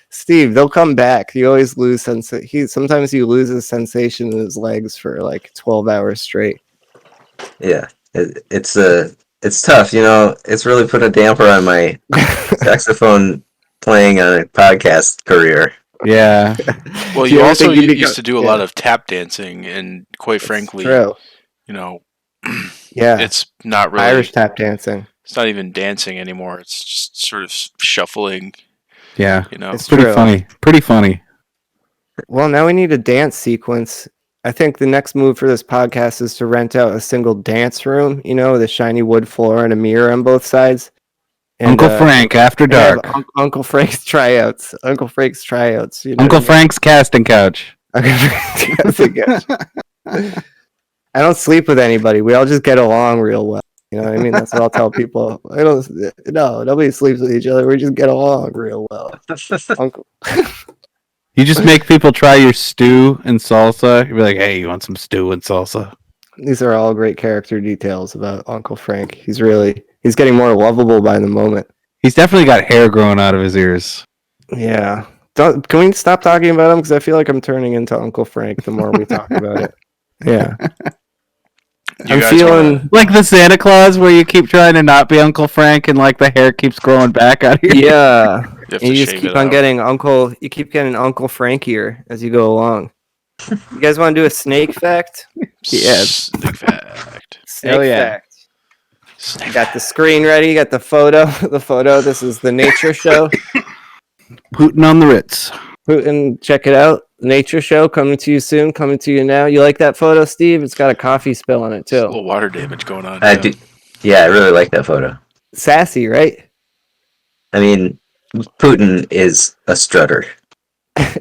Steve, they'll come back. You always lose sometimes he loses sensation in his legs for like 12 hours straight. Yeah, it's tough. It's really put a damper on my saxophone playing on a podcast career. Yeah. Well, you also used to do a lot of tap dancing, and quite frankly, true. it's not really Irish tap dancing. It's not even dancing anymore. It's just sort of shuffling. Yeah, it's pretty true. funny. Pretty funny. Well, now we need a dance sequence. I think the next move for this podcast is to rent out a single dance room, with a shiny wood floor and a mirror on both sides. And, Uncle Frank after dark. Uncle Frank's tryouts. Uncle Frank's tryouts. Uncle Frank's casting couch. I don't sleep with anybody. We all just get along real well. You know what I mean? That's what I'll tell people. Nobody sleeps with each other. We just get along real well. Uncle. You just make people try your stew and salsa. You'd be like, hey, you want some stew and salsa? These are all great character details about Uncle Frank. He's getting more lovable by the moment. He's definitely got hair growing out of his ears. Yeah. Can we stop talking about him? Because I feel like I'm turning into Uncle Frank the more we talk about it. Yeah. I'm feeling like the Santa Claus where you keep trying to not be Uncle Frank and like the hair keeps growing back out here. Yeah. You just keep on getting Uncle Frankier as you go along. You guys want to do a snake fact? Yeah. Snake fact. Snake fact. Snake got the screen ready. Got the photo. This is the nature show. Putin on the Ritz. Putin, check it out. Nature show coming to you soon. Coming to you now. You like that photo, Steve? It's got a coffee spill on it too. There's a little water damage going on. I do. Yeah, I really like that photo. Sassy, right? I mean, Putin is a strutter.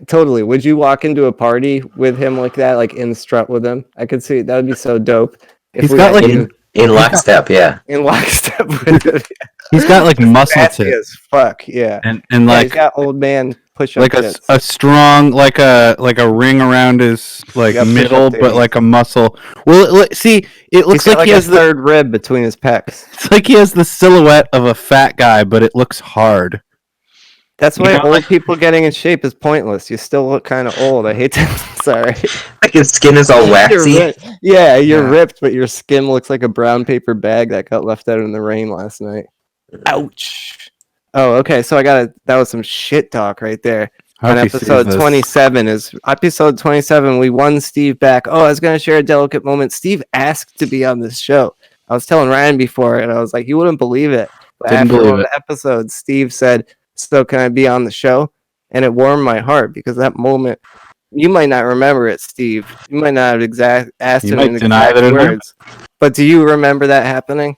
Totally. Would you walk into a party with him like that, like in strut with him? I could see that would be so dope. He's got like in lockstep, yeah. In lockstep with him. He's got like muscle tip as fuck, yeah. And like he's got old man push-up like a strong like a ring around his like middle, but like a muscle. Well, it looks like he has the third rib between his pecs. It's like he has the silhouette of a fat guy, but it looks hard. That's why old people getting in shape is pointless. You still look kind of old. I hate to. Sorry. Like his skin is all waxy. You're ripped, but your skin looks like a brown paper bag that got left out in the rain last night. Ouch. Oh, okay. So that was some shit talk right there. On episode 27 episode 27. We won Steve back. Oh, I was gonna share a delicate moment. Steve asked to be on this show. I was telling Ryan before, and I was like, you wouldn't believe it. But after one of the episodes, Steve said, "So can I be on the show?" And it warmed my heart because that moment, you might not remember it, Steve. You might not have asked him in exact words. But do you remember that happening?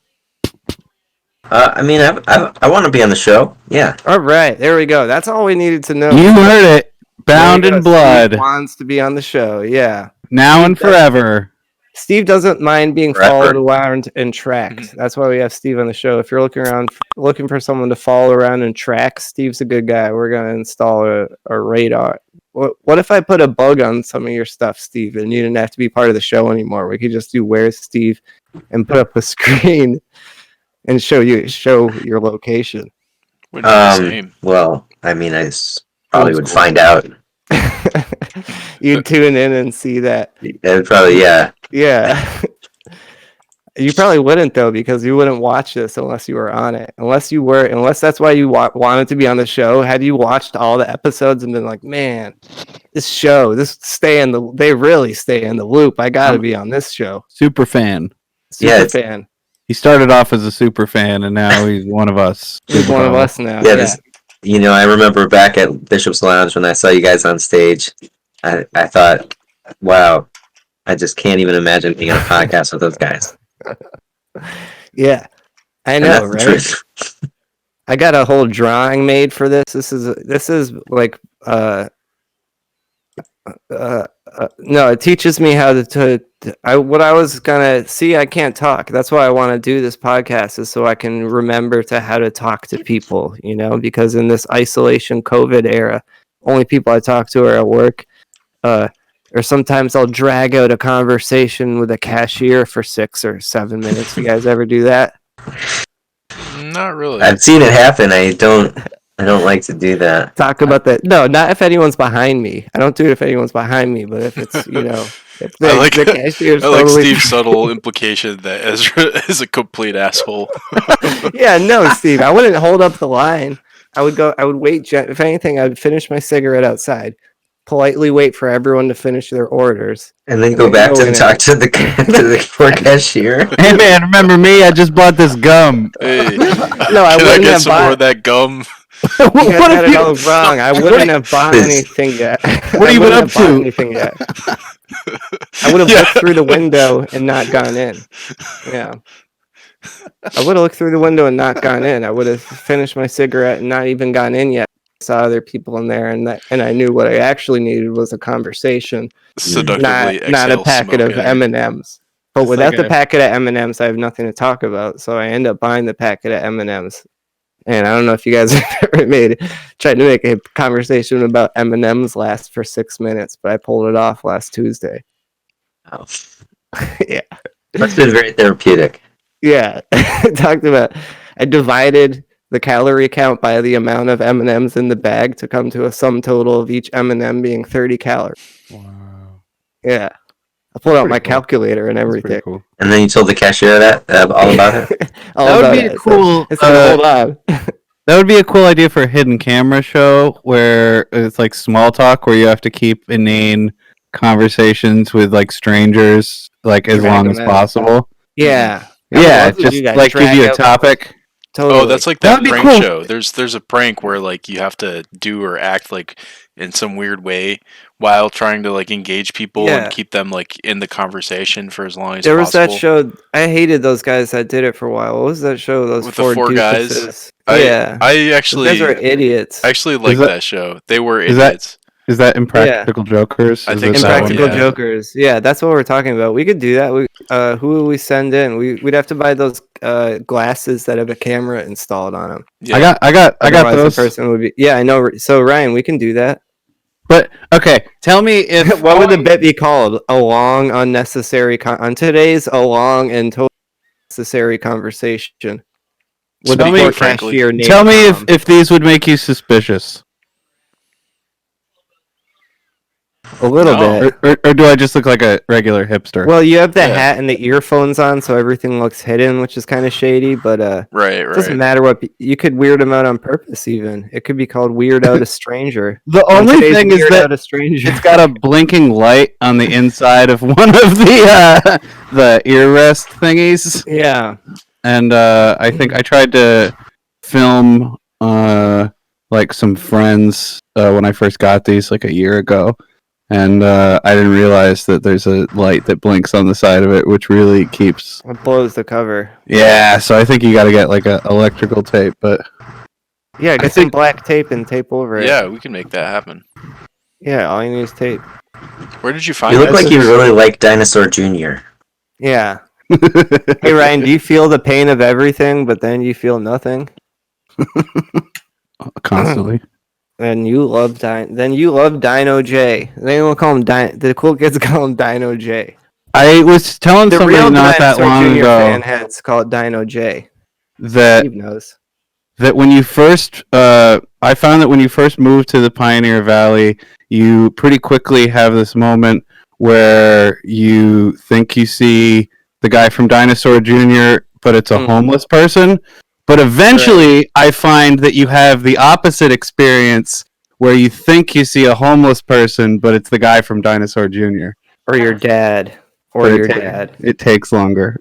I mean, I want to be on the show. Yeah. All right, there we go. That's all we needed to know. You heard it. Bound in blood. Steve wants to be on the show. Yeah. Now and forever. Steve doesn't mind being followed around and tracked. That's why we have Steve on the show. If you're looking for someone to follow around and track, Steve's a good guy. We're gonna install a radar. What if I put a bug on some of your stuff, Steve, and you didn't have to be part of the show anymore? We could just do "Where's Steve" and put up a screen and show your location. Well, I mean, I probably would find out. You'd tune in and see that. Probably, yeah. Yeah. You probably wouldn't, though, because you wouldn't watch this unless you were on it. Unless that's why you wanted to be on the show. Had you watched all the episodes and been like, man, they really stay in the loop. I got to be on this show. Super fan. Fan. He started off as a super fan, and now he's one of us. He's one of us now. Yeah. I remember back at Bishop's Lounge when I saw you guys on stage. I thought, wow, I just can't even imagine being on a podcast with those guys. Yeah, I know, right? I got a whole drawing made for this. This is like no, it teaches me how what I was gonna see. I can't talk. That's why I want to do this podcast, is so I can remember how to talk to people. Because in this isolation COVID era, only people I talk to are at work. Or sometimes I'll drag out a conversation with a cashier for 6 or 7 minutes. You guys ever do that? Not really. I've seen it happen. I don't like to do that. Talk about that. No, not if anyone's behind me. I don't do it if anyone's behind me, but if it's, if I like Steve's subtle implication that Ezra is a complete asshole. Yeah, no, Steve, I wouldn't hold up the line. I would wait. If anything, I would finish my cigarette outside, politely wait for everyone to finish their orders, and then go back to talk to the poor cashier. Hey man, remember me? I just bought this gum. Hey, no, I wouldn't get have some more of that gum. You guys got it all wrong. I wouldn't have bought anything yet. What have you been up to? Anything yet. I would have looked through the window and not gone in. Yeah. I would have looked through the window and not gone in. I would have finished my cigarette and not even gone in yet. I saw other people in there, and I knew what I actually needed was a conversation, not a packet of M&Ms. But without the packet of M&Ms, I have nothing to talk about. So I end up buying the packet of M&Ms. And I don't know if you guys have ever tried to make a conversation about M&Ms last for 6 minutes, but I pulled it off last Tuesday. Oh. Yeah. That's been very therapeutic. Yeah. I divided the calorie count by the amount of M&Ms in the bag to come to a sum total of each M&M being 30 calories. Wow. Yeah. I pulled out my calculator and everything. Cool. And then you told the cashier that all about it. That would be a cool. Hold on. That would be a cool idea for a hidden camera show where it's like small talk, where you have to keep inane conversations with like strangers, like as long as possible. Yeah. Yeah, just like give you a topic. Totally. Oh, that's like that prank show. There's a prank where like you have to do or act like in some weird way while trying to like engage people and keep them like in the conversation for as long as possible. There was that show. I hated those guys that did it for a while. What was that show? Those with the four guys. Yeah, I actually those guys are idiots. I actually like that show. They were idiots. Is that Impractical Jokers? I think Impractical Jokers. Yeah, that's what we're talking about. We could do that. Who would we send in? We'd have to buy those glasses that have a camera installed on them. Yeah. I got those. The person would be. Yeah, I know. So Ryan, we can do that. But okay, tell me if what would the bit be called? A long, unnecessary on today's a long and totally unnecessary conversation. Tell me if these would make you suspicious. A little bit. Or do I just look like a regular hipster? Well, you have the hat and the earphones on, so everything looks hidden, which is kind of shady, but right. It doesn't matter what you could weird them out on purpose even. It could be called Weird Out a Stranger. The only thing is that it's got a blinking light on the inside of one of the ear rest thingies. Yeah. And I think I tried to film like some friends when I first got these like a year ago. And I didn't realize that there's a light that blinks on the side of it, which really keeps... It blows the cover. Yeah, so I think you got to get like a electrical tape, but... Yeah, get some black tape and tape over it. Yeah, we can make that happen. Yeah, all you need is tape. Where did you find You look like you really like Dinosaur Jr. Yeah. Hey, Ryan, do you feel the pain of everything, but then you feel nothing? Constantly. And you love Dino J. They don't call him the cool kids call him Dino J. I was telling somebody not that long ago. Fan heads call it Dino J. Steve knows. That when you first, I found that when you first moved to the Pioneer Valley, you pretty quickly have this moment where you think you see the guy from Dinosaur Jr., but it's a homeless person. But eventually, I find that you have the opposite experience where you think you see a homeless person, but it's the guy from Dinosaur Jr. Or your dad. Dad. It takes longer.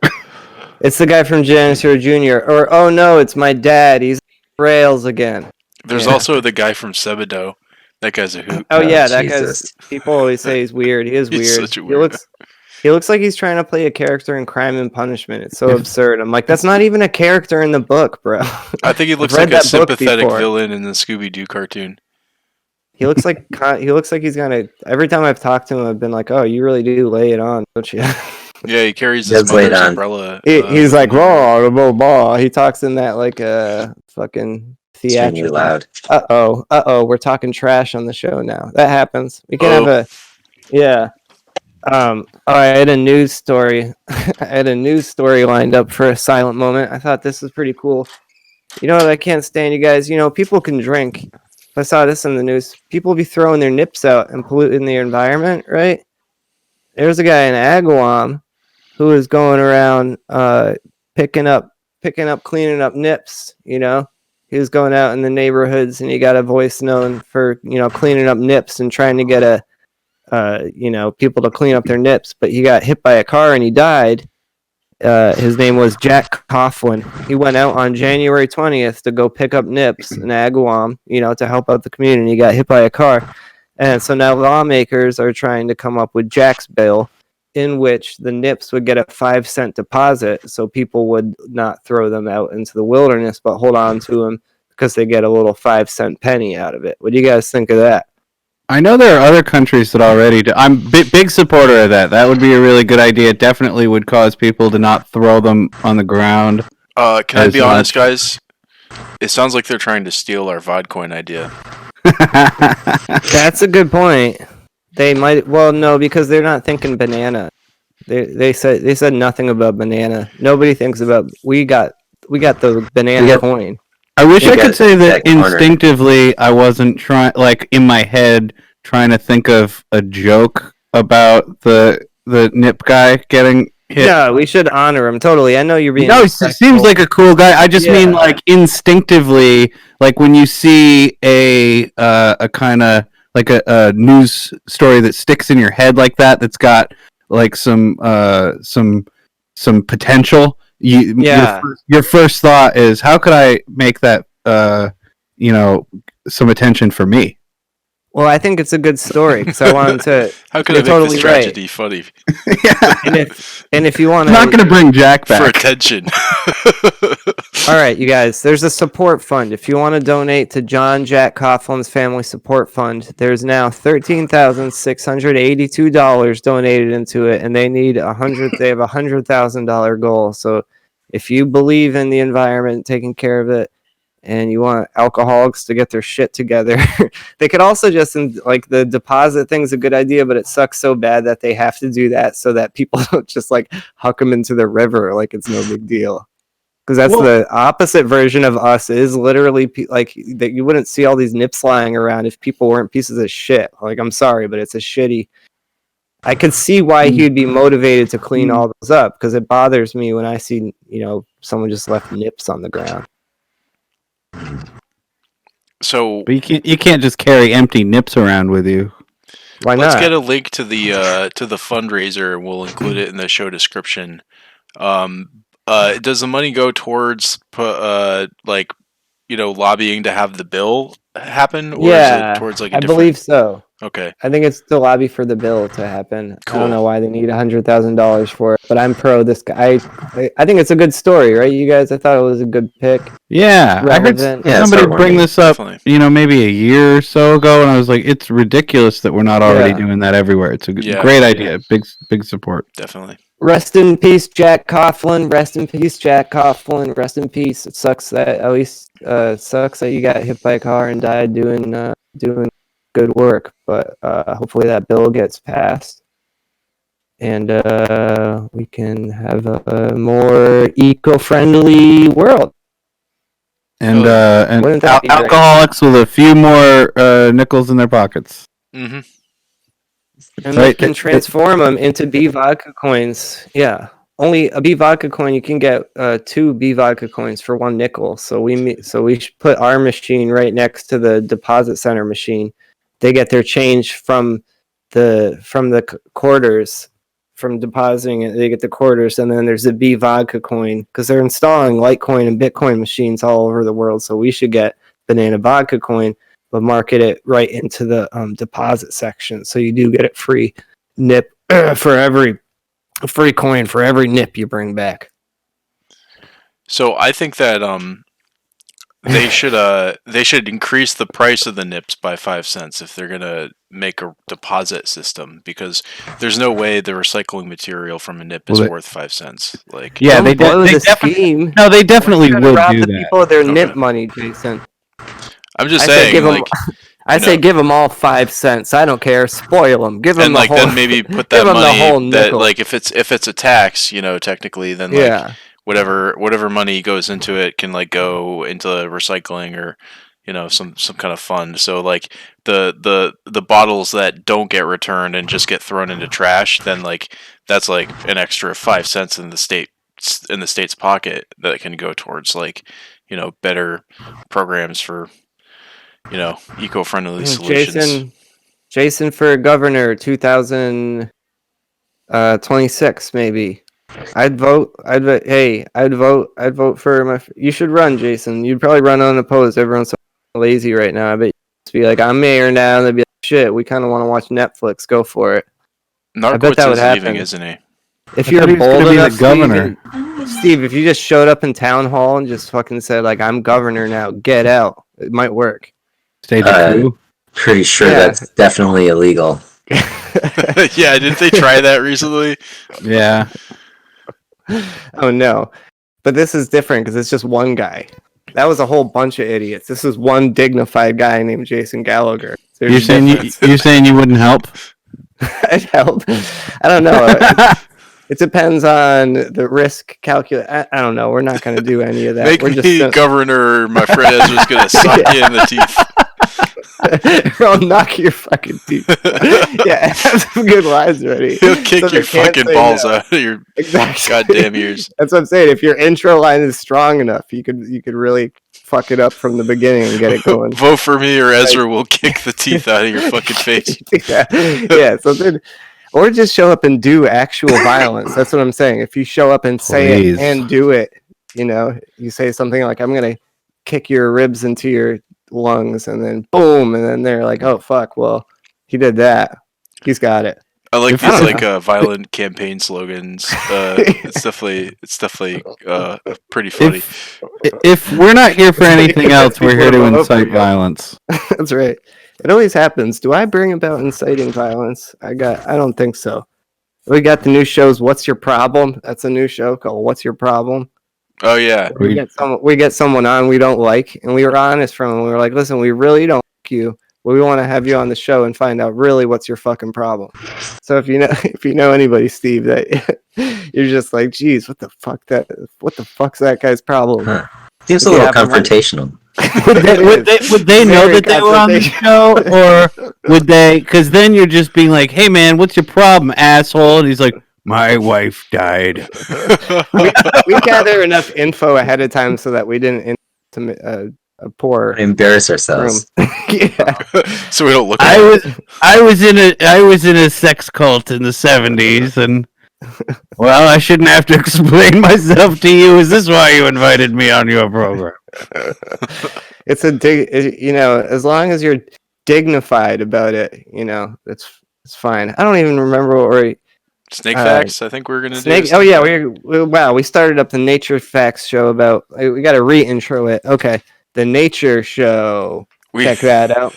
It's the guy from Dinosaur Jr. Or, oh no, it's my dad. He's rails again. There's also the guy from Sebadoh. That guy's a hoot. Oh yeah, that guy's... People always say he's weird. He is weird. Such a weird. He looks like he's trying to play a character in Crime and Punishment. It's so absurd. I'm like, that's not even a character in the book, bro. I think he looks like a sympathetic villain in the Scooby-Doo cartoon. He looks like he's gonna. Every time I've talked to him, I've been like, "Oh, you really do lay it on, don't you?" Yeah, he carries his mother's umbrella. He's like, "Blah blah blah." He talks in that like fucking theatrical. Loud. We're talking trash on the show now. That happens. We can have I had a news story. I had a news story lined up for a silent moment. I thought this was pretty cool. You know what I can't stand, you guys? You know, people can drink. I saw this in the news. People be throwing their nips out and polluting the environment, right? There's a guy in Agawam who is going around picking up, cleaning up nips, you know? He was going out in the neighborhoods, and he got a voice known for cleaning up nips and trying to get people to clean up their nips. But he got hit by a car and he died. His name was Jack Coughlin. He went out on January 20th to go pick up nips in Agawam, to help out the community. He got hit by a car. And so now lawmakers are trying to come up with Jack's bill, in which the nips would get a 5-cent deposit, so people would not throw them out into the wilderness, but hold on to them because they get a little 5-cent penny out of it. What do you guys think of that? I know there are other countries that already do. I'm big supporter of that. That would be a really good idea. It definitely would cause people to not throw them on the ground. Can I be honest, guys? It sounds like they're trying to steal our Vodcoin idea. That's a good point. They might. Well, no, because they're not thinking banana. They said nothing about banana. Nobody thinks about. We got the banana coin. I wish I could say that instinctively I wasn't trying, like in my head, trying to think of a joke about the nip guy getting hit. Yeah, we should honor him totally. I know you're being. No, he seems like a cool guy. I just mean like instinctively, like when you see a kind of like a news story that sticks in your head like that, that's got like some potential. Your first thought is, how could I make that some attention for me? Well, I think it's a good story because I wanted to. How could I make this tragedy funny? And if you want to, I'm not going to bring Jack back for attention. All right, you guys. There's a support fund. If you want to donate to John Jack Coughlin's Family Support Fund, there's now $13,682 donated into it, and they need They have $100,000 goal. So, if you believe in the environment, taking care of it, and you want alcoholics to get their shit together, they could also just, like, the deposit thing's a good idea, but it sucks so bad that they have to do that so that people don't just, like, huck them into the river like it's no big deal. Because that's the opposite version of us, is literally, like, that you wouldn't see all these nips lying around if people weren't pieces of shit. Like, I'm sorry, but it's a shitty... I could see why he'd be motivated to clean all those up, because it bothers me when I see, someone just left nips on the ground. So, but you can't just carry empty nips around with you. Why not? Let's get a link to the fundraiser, and we'll include it in the show description. Does the money go towards lobbying to have the bill happen, or is it towards like a different... believe so. Okay. I think it's to lobby for the bill to happen. Cool. I don't know why they need $100,000 for it, but I'm pro this guy. I think it's a good story, right, you guys? I thought it was a good pick. Yeah, relevant. I heard somebody bring this up, maybe a year or so ago, and I was like, it's ridiculous that we're not already doing that everywhere. It's a great idea. Big support. Definitely. Rest in peace, Jack Coughlin. Rest in peace, Jack Coughlin. Rest in peace. It sucks that sucks that you got hit by a car and died doing good work, but hopefully that bill gets passed and we can have a more eco-friendly world. And alcoholics with a few more nickels in their pockets. Mm-hmm. And they can transform them into B vodka coins. Yeah. Only a B vodka coin, you can get 2 B vodka coins for 1 nickel. So we should put our machine right next to the deposit center machine. They get their change from the quarters, from depositing it. They get the quarters, and then there's a B vodka coin, because they're installing Litecoin and Bitcoin machines all over the world. So we should get banana vodka coin, but market it right into the deposit section. So you do get it free nip for every free coin for every nip you bring back. So I think that they should increase the price of the nips by 5 cents if they're gonna make a deposit system, because there's no way the recycling material from a nip is worth 5 cents. Like, yeah, they definitely would rob do the that. people of their nip money, Jason. I'm just saying, give them all 5 cents. I don't care. Spoil them. Give them and the whole. Then maybe put that money that, like, if it's a tax, technically, then whatever money goes into it can, like, go into recycling or some kind of fund. So, like, the bottles that don't get returned and just get thrown into trash, then, like, that's like an extra 5 cents in the state's pocket that can go towards, like, better programs for eco-friendly solutions. Jason for governor 2026 maybe. I'd vote for you should run, Jason. You'd probably run unopposed. Everyone's so lazy right now. I bet you'd be like, I'm mayor now, and they'd be like, shit, we kind of want to watch Netflix. Go for it. I bet that would happen. Leaving, isn't he? If you're bold enough, the governor. Steve, if you just showed up in town hall and just fucking said like, I'm governor now, get out. It might work. Stay true. Pretty sure that's definitely illegal. Yeah, didn't they try that recently? Yeah. Oh no, but this is different because it's just one guy. That was a whole bunch of idiots. This is one dignified guy named Jason Gallagher. You're saying you wouldn't help? I'd help. I don't know. It depends on the risk calculate. I don't know. We're not going to do any of that. Make me governor. My friend Ezra's going to suck you in the teeth. I'll knock your fucking teeth. Yeah, have some good lines ready. He'll kick your fucking balls out of your goddamn ears. That's what I'm saying. If your intro line is strong enough, you could really fuck it up from the beginning and get it going. Vote for me, or Ezra will kick the teeth out of your fucking face. Yeah. So then, or just show up and do actual violence. That's what I'm saying. If you show up and say it and do it, you say something like, "I'm gonna kick your ribs into your lungs," and then boom, and then they're like, "Oh fuck, well, he did that. He's got it." I like these violent campaign slogans. It's definitely pretty funny. If we're not here for anything else, we're here to incite violence. That's right. It always happens. Do I bring about inciting violence? I don't think so. We got the new shows. What's Your Problem? That's a new show called What's Your Problem? Oh yeah. We get someone on we don't like, and we were honest from them. We were like, listen, we really don't like you. But we want to have you on the show and find out really what's your fucking problem. So if you know anybody, Steve, that you're just like, geez, what the fuck's that guy's problem? Huh. Seems a little confrontational. would they know that they were on the show, or would they? Because then you're just being like, hey man, what's your problem, asshole? And he's like, my wife died. we gather enough info ahead of time so that we didn't embarrass ourselves. Yeah. So we don't look. I was in a sex cult in the 70s, and well, I shouldn't have to explain myself to you. Is this why you invited me on your program? It's as long as you're dignified about it, it's fine. I don't even remember what Snake Facts, I think we're going to do. Oh, yeah. We started up the Nature Facts show about... We got to re-intro it. Okay. The Nature Show. Check that out.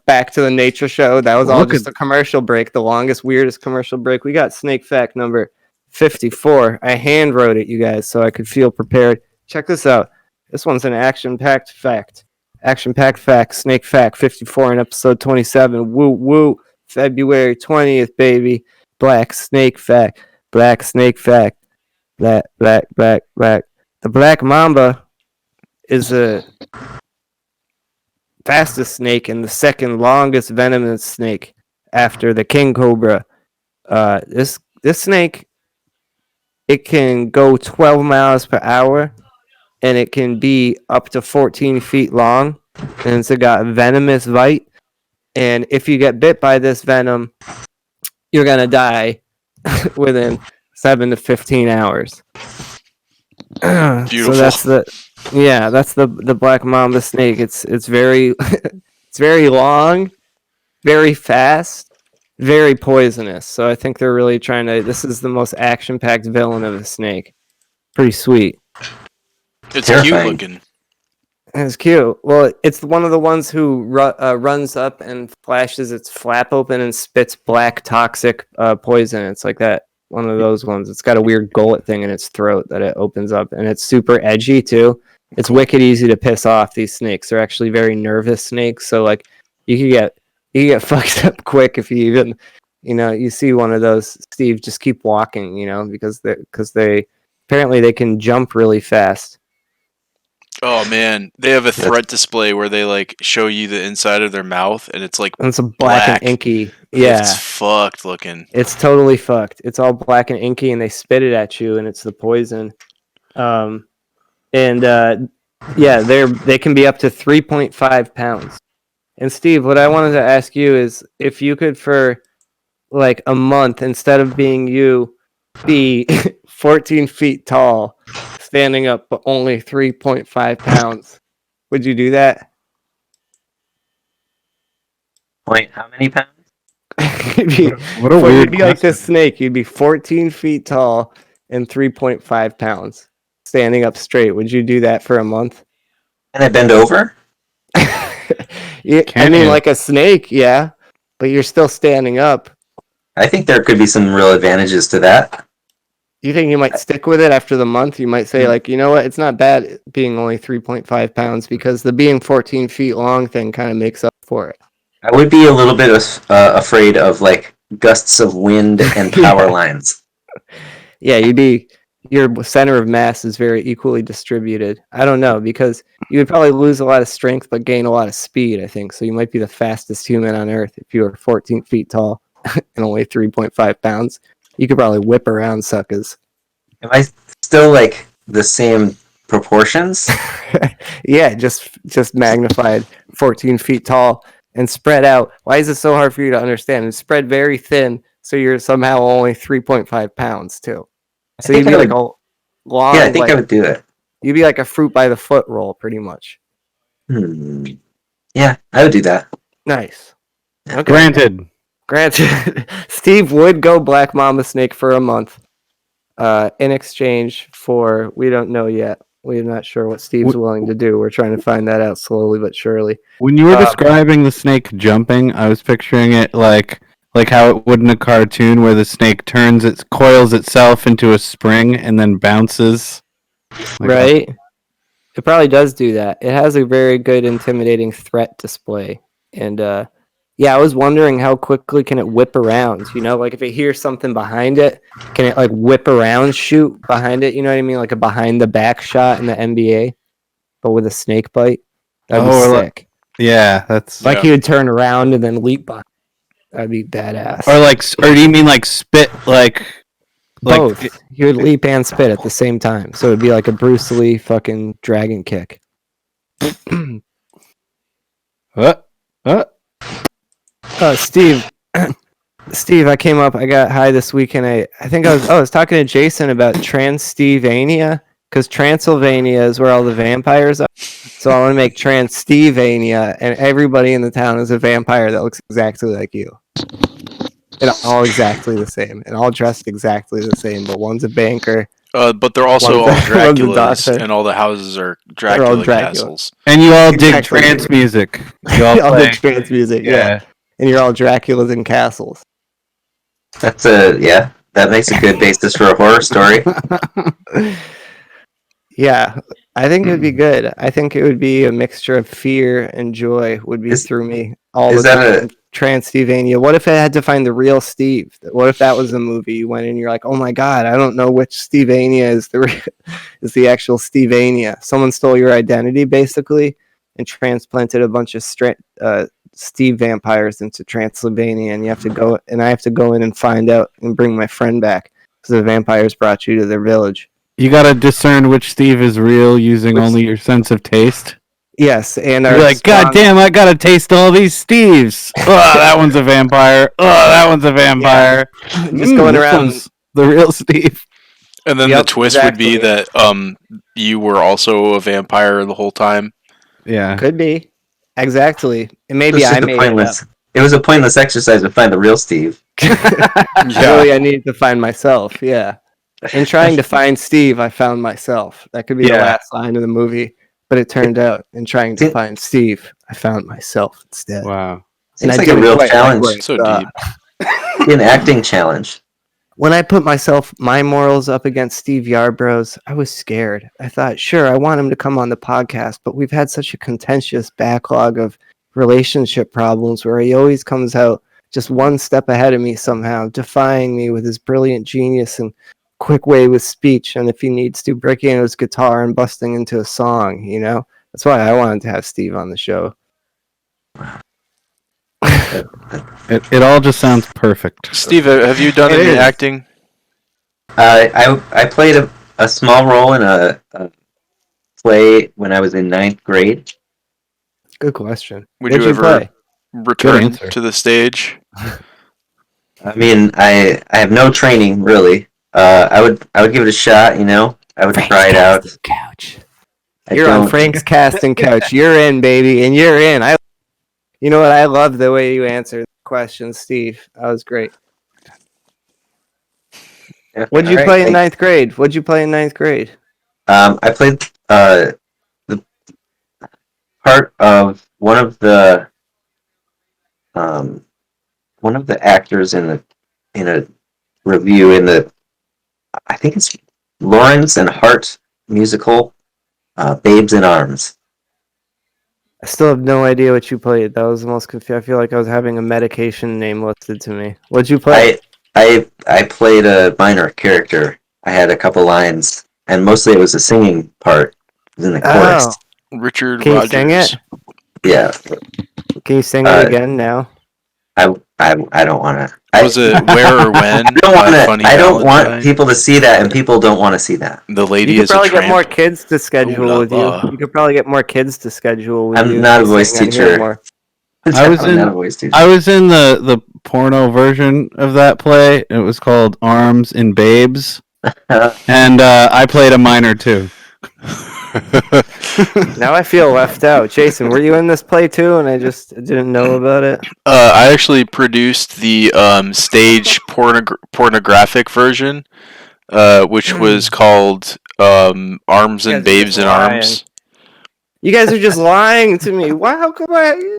Back to the Nature Show. That was all just a commercial break. The longest, weirdest commercial break. We got Snake Fact number 54. I hand wrote it, you guys, so I could feel prepared. Check this out. This one's an action-packed fact. Action-packed fact. Snake Fact 54 in episode 27. Woo, woo. February 20th, baby. Black Snake Fact. Black Snake Fact. Black. The black mamba is the fastest snake and the second longest venomous snake after the king cobra. This snake, it can go 12 miles per hour, and it can be up to 14 feet long, and it's got a venomous bite. And if you get bit by this venom, you're gonna die within 7 to 15 hours. Beautiful. So that's the black mamba snake. It's very it's very long, very fast, very poisonous. So I think they're really trying to. This is the most action-packed villain of a snake. Pretty sweet. It's terrifying. Cute looking. It's cute. Well, it's one of the ones who runs up and flashes its flap open and spits black toxic poison. It's like that. One of those ones. It's got a weird gullet thing in its throat that it opens up, and it's super edgy too. It's wicked easy to piss off these snakes. They're actually very nervous snakes, so like you can get fucked up quick if you even you see one of those. Steve, just keep walking, because they apparently they can jump really fast. Oh man, they have a threat display where they like show you the inside of their mouth, and it's like it's a black and inky. Yeah, it's fucked looking. It's totally fucked. It's all black and inky, and they spit it at you, and it's the poison. And they can be up to 3.5 pounds. And Steve, what I wanted to ask you is if you could for like a month, instead of being you, be 14 feet tall, standing up but only 3.5 pounds, would you do that? Point how many pounds? What a weird You'd be like this snake. You'd be 14 feet tall and 3.5 pounds, standing up straight. Would you do that for a month? Can I bend over? Like a snake, yeah, but you're still standing up. I think there could be some real advantages to that. You think you might stick with it after the month? You might say, like, you know what? It's not bad being only 3.5 pounds because the being 14 feet long thing kind of makes up for it. I would be a little bit afraid of like gusts of wind and power lines. Yeah, your center of mass is very equally distributed. I don't know, because you would probably lose a lot of strength but gain a lot of speed, I think. So you might be the fastest human on Earth if you were 14 feet tall and only 3.5 pounds. You could probably whip around suckers. Am I still like the same proportions? Yeah, just magnified, 14 feet tall and spread out. Why is it so hard for you to understand? It's spread very thin, so you're somehow only 3.5 pounds too. So you'd be like a long. Yeah, I think I would do it. You'd be like a fruit by the foot roll, pretty much. Yeah, I would do that. Nice. Okay. Granted, Steve would go Black Mamba Snake for a month, in exchange for, we don't know yet. We're not sure what Steve's willing to do. We're trying to find that out slowly but surely. When you were describing the snake jumping, I was picturing it like how it would in a cartoon, where the snake coils itself into a spring and then bounces. Right? It probably does do that. It has a very good intimidating threat display. And I was wondering how quickly can it whip around? You know, like if it hears something behind it, can it like whip around, shoot behind it? You know what I mean? Like a behind the back shot in the NBA, but with a snake bite. That'd be sick. That's like he would turn around and then leap behind. That'd be badass. Or do you mean like spit like both? He would leap and spit at the same time, so it'd be like a Bruce Lee fucking dragon kick. Steve, I came up. I got high this weekend. I think I was talking to Jason about Trans-Stevania, because Transylvania is where all the vampires are. So I want to make Trans-Stevania, and everybody in the town is a vampire that looks exactly like you. And all exactly the same, and all dressed exactly the same. But one's a banker. But they're also all Draculas, and all the houses are Dracula castles. And you all dig trance music. You all dig trance music, yeah. And you're all Draculas in castles. That makes a good basis for a horror story. Yeah, I think it would be good. I think it would be a mixture of fear and joy would be through me all the time. Trans-Stevania. What if I had to find the real Steve? What if that was a movie you went in and you're like, oh my god, I don't know which Stevania is the actual Stevania. Someone stole your identity basically and transplanted a bunch of Steve vampires into Transylvania, and I have to go in and find out and bring my friend back because the vampires brought you to their village. You gotta discern which Steve is real using only your sense of taste. Yes, and you're like, god damn, I gotta taste all these Steves. Oh, that one's a vampire. Oh, that one's a vampire. Yeah. Just going around the real Steve. And then the twist would be that you were also a vampire the whole time. Yeah, could be. Exactly. And maybe I made it up. It was a pointless exercise to find the real Steve. Really, I needed to find myself. Yeah. In trying to find Steve, I found myself. That could be the last line of the movie. But it turned out, in trying to find Steve, I found myself instead. Wow. Seems like a real challenge. So deep. An acting challenge. When I put my morals up against Steve Yarbrough's, I was scared. I thought, sure, I want him to come on the podcast, but we've had such a contentious backlog of relationship problems where he always comes out just one step ahead of me somehow, defying me with his brilliant genius and quick way with speech, and if he needs to, breaking into his guitar and busting into a song, you know? That's why I wanted to have Steve on the show. It all just sounds perfect. Steve, have you done any acting? I played a small role in a play when I was in 9th grade? Good question. Would What'd you you ever play? return answer. to the stage? I mean, I have no training really. I would give it a shot. You know, I would try it out. Couch. I You're on don't. Frank's casting couch. You're in, baby, and you're in. You know what? I love the way you answered the question, Steve. That was great. What'd you play in 9th grade? What'd you play in 9th grade? I played the part of one of the actors in a review in the, I think it's Lawrence and Hart musical, Babes in Arms. I still have no idea what you played. That was the most confusing. I feel like I was having a medication name listed to me. What'd you play? I played a minor character. I had a couple lines, and mostly it was a singing part. It was in the chorus. Richard Can Rogers. you sing it? Yeah. Can you sing it again now? I don't want to. Was it Where or When? I don't want people to see that, and people don't want to see that. The lady You could is a probably tramp. get more kids to schedule with you. You could probably get more kids to schedule with you. I'm not a voice teacher. I was in the porno version of that play. It was called Arms and Babes, and I played a minor too. Now I feel left out. Jason, were you in this play too, and I just didn't know about it? I actually produced the stage pornographic version, which was called Arms and Babes in Arms. You guys are just lying to me. Why? How come I?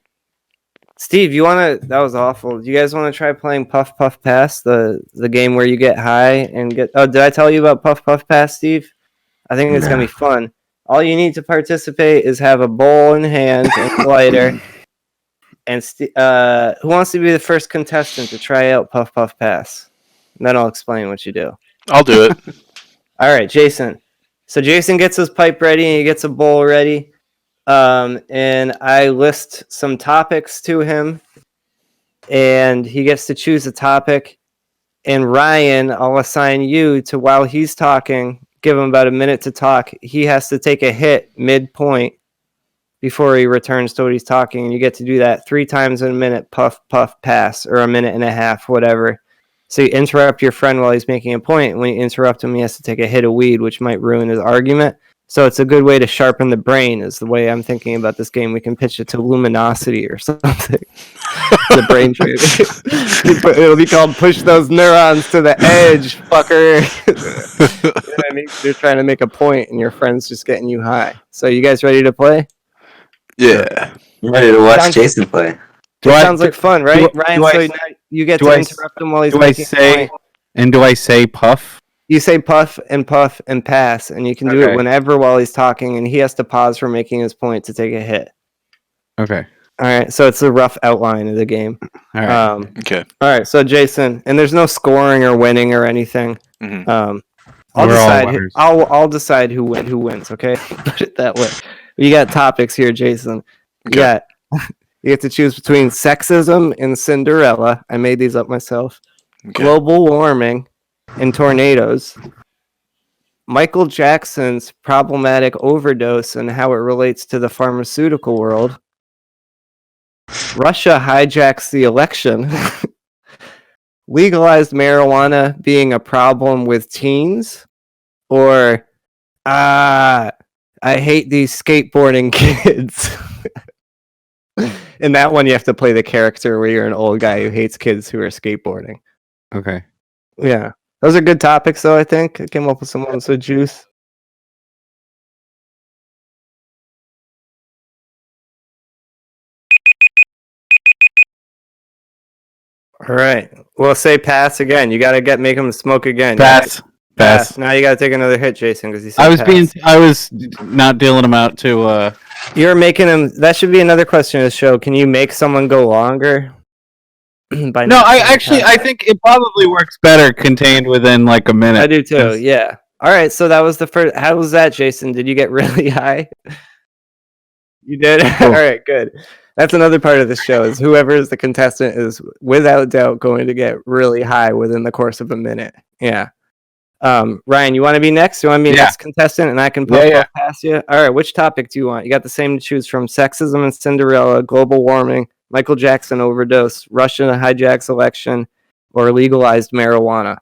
Steve, you want to? That was awful. Do you guys want to try playing Puff Puff Pass, the game where you get high and get? Oh, did I tell you about Puff Puff Pass, Steve? I think it's gonna be fun. All you need to participate is have a bowl in hand and a lighter. And who wants to be the first contestant to try out Puff Puff Pass? And then I'll explain what you do. I'll do it. All right, Jason. So Jason gets his pipe ready and he gets a bowl ready. And I list some topics to him. And he gets to choose a topic. And Ryan, I'll assign you to, while he's talking, give him about a minute to talk. He has to take a hit midpoint before he returns to what he's talking. And you get to do that 3 times in a minute, puff, puff, pass, or a minute and a half, whatever. So you interrupt your friend while he's making a point. When you interrupt him, he has to take a hit of weed, which might ruin his argument. So it's a good way to sharpen the brain, is the way I'm thinking about this game. We can pitch it to Luminosity or something. The brain training. It'll be called Push Those Neurons to the Edge, fucker. You know what I mean? You're trying to make a point, and your friend's just getting you high. So you guys ready to play? Yeah. I'm ready to watch Jason play. Sounds like fun, right, Ryan? So now you get to interrupt him while he's making a point. And do I say puff? You say puff and pass, and you can do it whenever while he's talking, and he has to pause for making his point to take a hit. Okay. All right, so it's a rough outline of the game. All right. Okay. All right, so Jason, and there's no scoring or winning or anything. Mm-hmm. I'll decide who wins. Okay, put it that way. You got topics here, Jason. Okay. You get to choose between sexism and Cinderella. I made these up myself. Okay. Global warming and tornadoes. Michael Jackson's problematic overdose and how it relates to the pharmaceutical world. Russia hijacks the election. Legalized marijuana being a problem with teens. Or, I hate these skateboarding kids. In that one, you have to play the character where you're an old guy who hates kids who are skateboarding. Okay. Yeah. Those are good topics, though, I think. I came up with some ones with juice. All right. Well, say pass again. You got to make him smoke again. Pass. Pass. Now you got to take another hit, Jason, because he said I was not dealing him out to. You're making him. That should be another question of the show. Can you make someone go longer? I think it probably works better contained within like a minute. I do too. Yeah. All right. So that was the first. How was that, Jason? Did you get really high? You did. Cool. All right. Good. That's another part of the show. Is whoever is the contestant is without doubt going to get really high within the course of a minute. Yeah. Ryan, you want to be next? You want to be next contestant, and I can puff past you? All right, which topic do you want? You got the same to choose from: sexism and Cinderella, global warming, Michael Jackson overdose, Russia hijacks election, or legalized marijuana.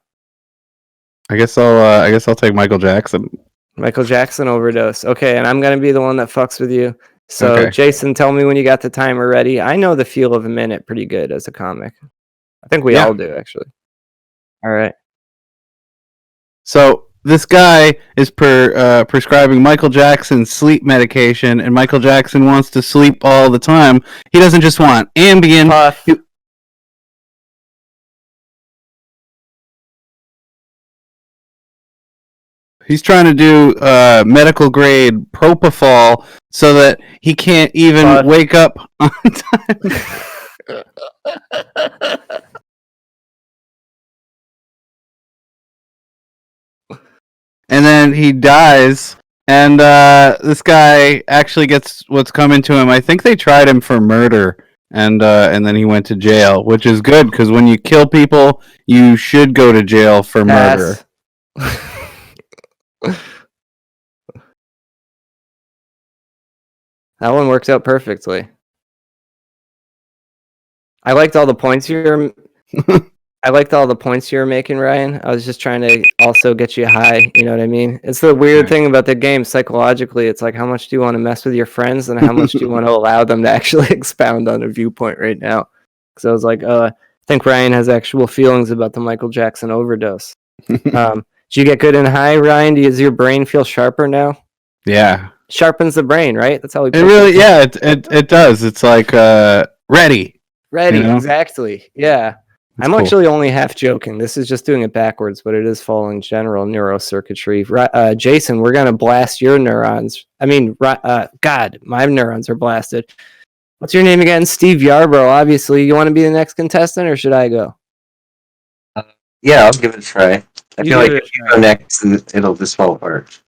I guess I'll take Michael Jackson. Michael Jackson overdose. Okay, and I'm gonna be the one that fucks with you. So, Jason, tell me when you got the timer ready. I know the feel of a minute pretty good as a comic. I think we all do, actually. All right. So this guy is prescribing Michael Jackson sleep medication, and Michael Jackson wants to sleep all the time. He doesn't just want Ambien. He's trying to do medical grade propofol so that he can't even wake up on time. And then he dies, and this guy actually gets what's coming to him. I think they tried him for murder, and then he went to jail, which is good, because when you kill people, you should go to jail for murder. That one worked out perfectly. I liked all the points you were making, Ryan. I was just trying to also get you high, you know what I mean? It's the weird thing about the game psychologically. It's like, how much do you want to mess with your friends, and how much do you want to allow them to actually expound on a viewpoint right now? Because I was like, I think Ryan has actual feelings about the Michael Jackson overdose. Did you get good and high, Ryan? Does your brain feel sharper now? Yeah. Sharpens the brain, right? That's how we. It really, it does. It's like ready. Ready, you know? Exactly. Yeah. I'm actually only half joking. This is just doing it backwards, but it is following general neurocircuitry. Jason, we're gonna blast your neurons. I mean, God, my neurons are blasted. What's your name again? Steve Yarbrough. Obviously, you want to be the next contestant, or should I go? Yeah, I'll give it a try. I feel like if you go next, it'll just fall apart.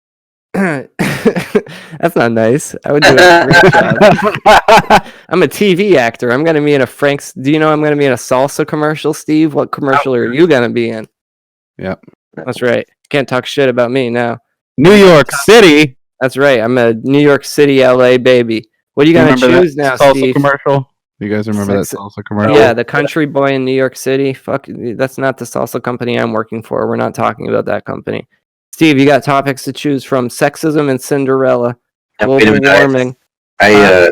That's not nice. I would do a great job. I'm a TV actor. I'm gonna be in a Frank's. Do you know I'm gonna be in a salsa commercial, Steve? What commercial are you gonna be in? Yep, that's right. Can't talk shit about me now. New York City. That's right. I'm a New York City, LA baby. What are you gonna choose now, salsa Steve? Commercial. You guys remember that salsa commercial? Yeah, the country boy in New York City. Fuck, that's not the salsa company I'm working for. We're not talking about that company. Steve, you got topics to choose from: sexism and Cinderella, global warming. I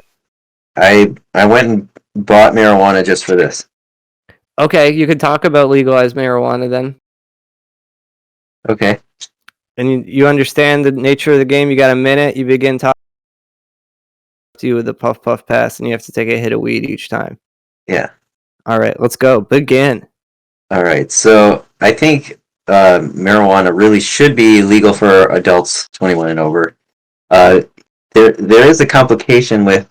went and bought marijuana just for this. Okay, you could talk about legalized marijuana then. Okay. And you understand the nature of the game. You got a minute. You begin talking to you with the puff puff pass, and you have to take a hit of weed each time. Yeah. All right, let's go. Begin. All right. So I think marijuana really should be legal for adults 21 and over. There is a complication with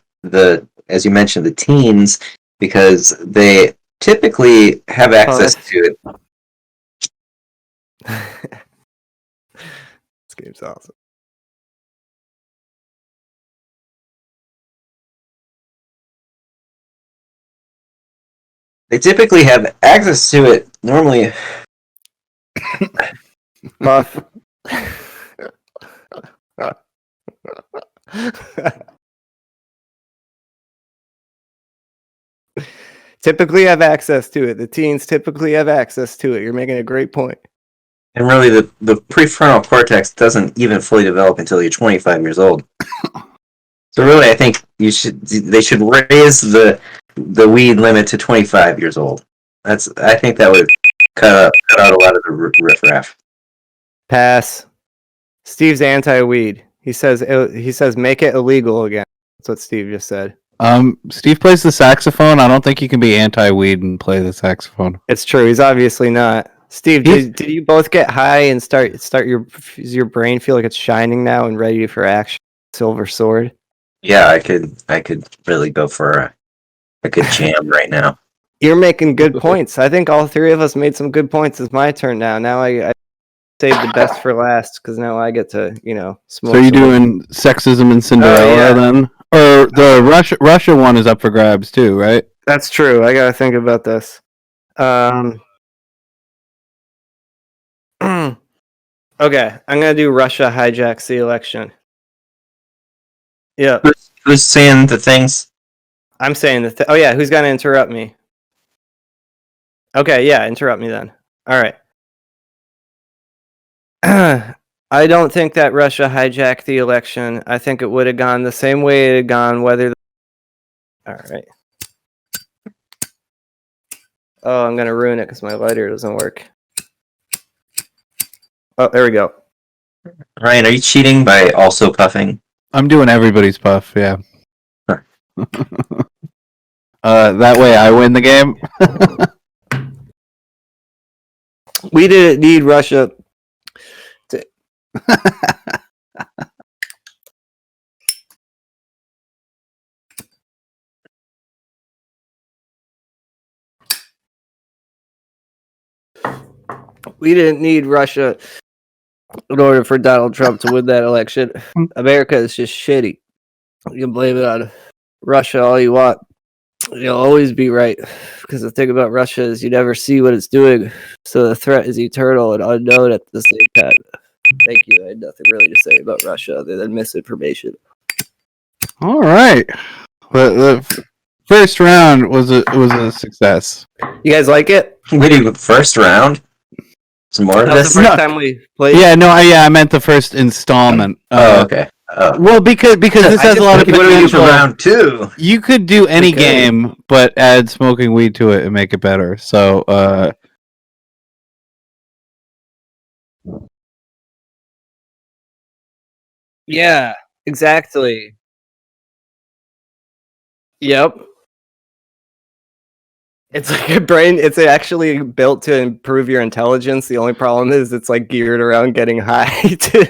as you mentioned, the teens, because they typically have access to it. This game's awesome. They typically have access to it normally. Buff. Typically have access to it. The teens typically have access to it. You're making a great point. And really, the prefrontal cortex doesn't even fully develop until you're 25 years old. So really, I think they should raise the weed limit to 25 years old. I think that would cut out a lot of the riffraff. Pass. Steve's anti-weed. He says make it illegal again. That's what Steve just said. Steve plays the saxophone. I don't think you can be anti-weed and play the saxophone. It's true. He's obviously not. Steve, did you both get high and start your brain feel like it's shining now and ready for action? Silver sword. Yeah, I could really go for a good jam right now. You're making good points. I think all three of us made some good points. It's my turn now. Now I saved the best for last because now I get to smoke. So you're doing sexism and Cinderella then, or the Russia one is up for grabs too, right? That's true. I gotta think about this. Okay, I'm gonna do Russia hijacks the election. Yeah. Who's saying the things? I'm saying oh yeah, who's gonna interrupt me? Okay, yeah, interrupt me then. All right. I don't think that Russia hijacked the election. I think it would have gone the same way it had gone whether. All right. Oh, I'm gonna ruin it because my lighter doesn't work. Oh, there we go. Ryan, are you cheating by also puffing? I'm doing everybody's puff, yeah. That way I win the game. We didn't need Russia to... We didn't need Russia in order for Donald Trump to win that election. America is just shitty. You can blame it on Russia all you want. You'll always be right. Because the thing about Russia is you never see what it's doing. So the threat is eternal and unknown at the same time. Thank you. I had nothing really to say about Russia other than misinformation. All right. The first round was a success. You guys like it? What do you first round? Some more of That was this? the first time we played. Yeah, no, I meant the first installment. Okay. Well, because this has a lot of What do we do for potential. round 2? You could do any Okay. game, but add smoking weed to it and make it better. So, Yeah, exactly. Yep. It's like a brain. It's actually built to improve your intelligence. The only problem is it's like geared around getting high too.